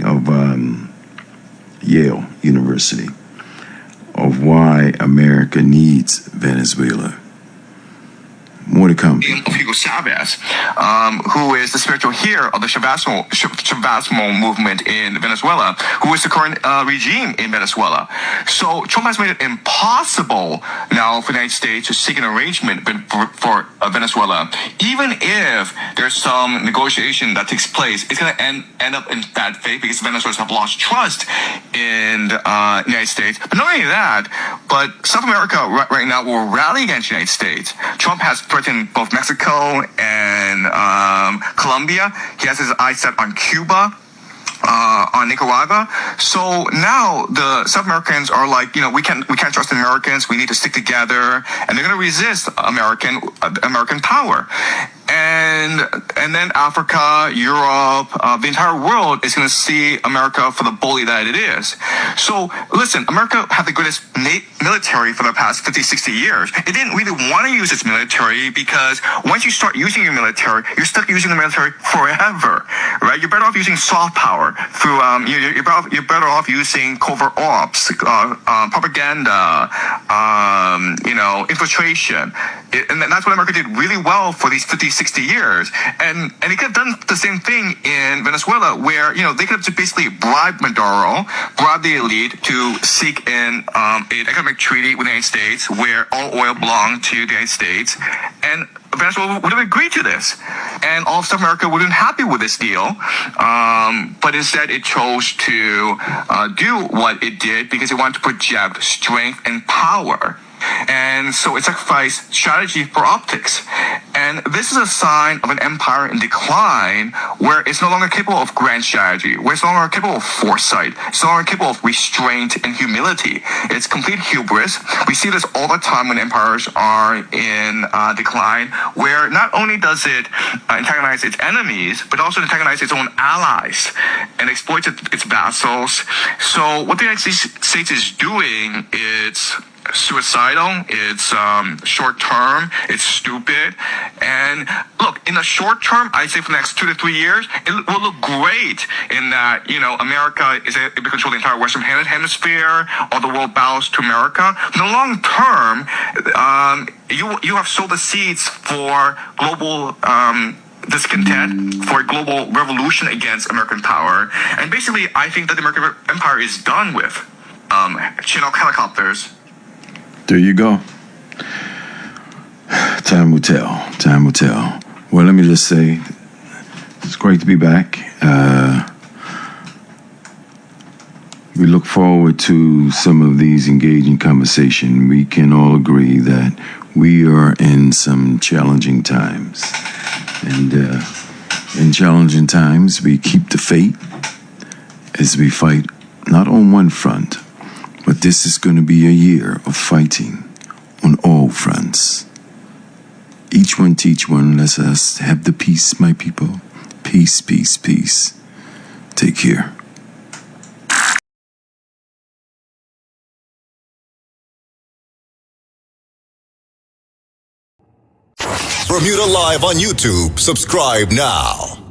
of Yale University, of why America needs Venezuela. More to come. Of Hugo Chavez, who is the spiritual hero of the Chavismo movement in Venezuela, who is the current regime in Venezuela. So Trump has made it impossible now for the United States to seek an arrangement for Venezuela. Even if there's some negotiation that takes place, it's going to end up in bad faith because Venezuelans have lost trust in the United States. But not only that, but South America right now will rally against the United States. Trump has threatened both Mexico and Colombia. He has his eyes set on Cuba, on Nicaragua. So now the South Americans are like, we can't trust the Americans. We need to stick together, and they're going to resist American power. And then Africa, Europe, the entire world is going to see America for the bully that it is. So listen, America had the greatest military for the past 50, 60 years. It didn't really want to use its military because once you start using your military, you're stuck using the military forever, right? You're better off using soft power through, you're better off using covert ops, propaganda, infiltration. And that's what America did really well for these 50, 60 years. And it could have done the same thing in Venezuela, where, they could have just basically bribed Maduro, bribed the elite to seek an economic treaty with the United States where all oil belonged to the United States. And Venezuela would have agreed to this. And all of South America would have been happy with this deal. But instead it chose to do what it did because it wanted to project strength and power. And so it sacrificed strategy for optics. And this is a sign of an empire in decline where it's no longer capable of grand strategy, where it's no longer capable of foresight, it's no longer capable of restraint and humility. It's complete hubris. We see this all the time when empires are in decline, where not only does it antagonize its enemies, but also antagonize its own allies and exploits its vassals. So what the United States is doing, it's suicidal, it's short term, it's stupid. And look, in the short term, I'd say for the next 2 to 3 years, it will look great in that, America is able to control the entire Western Hemisphere, all the world bows to America. In the long term, you have sowed the seeds for global discontent, for a global revolution against American power. And basically, I think that the American empire is done with. Chinook helicopters. There you go. Time will tell. Time will tell. Well, let me just say, it's great to be back. We look forward to some of these engaging conversations. We can all agree that we are in some challenging times. And in challenging times, we keep the faith as we fight not on one front, but this is going to be a year of fighting on all fronts. Each one teach one. Let us have the peace, my people. Peace, peace, peace. Take care. Bermuda Live on YouTube. Subscribe now.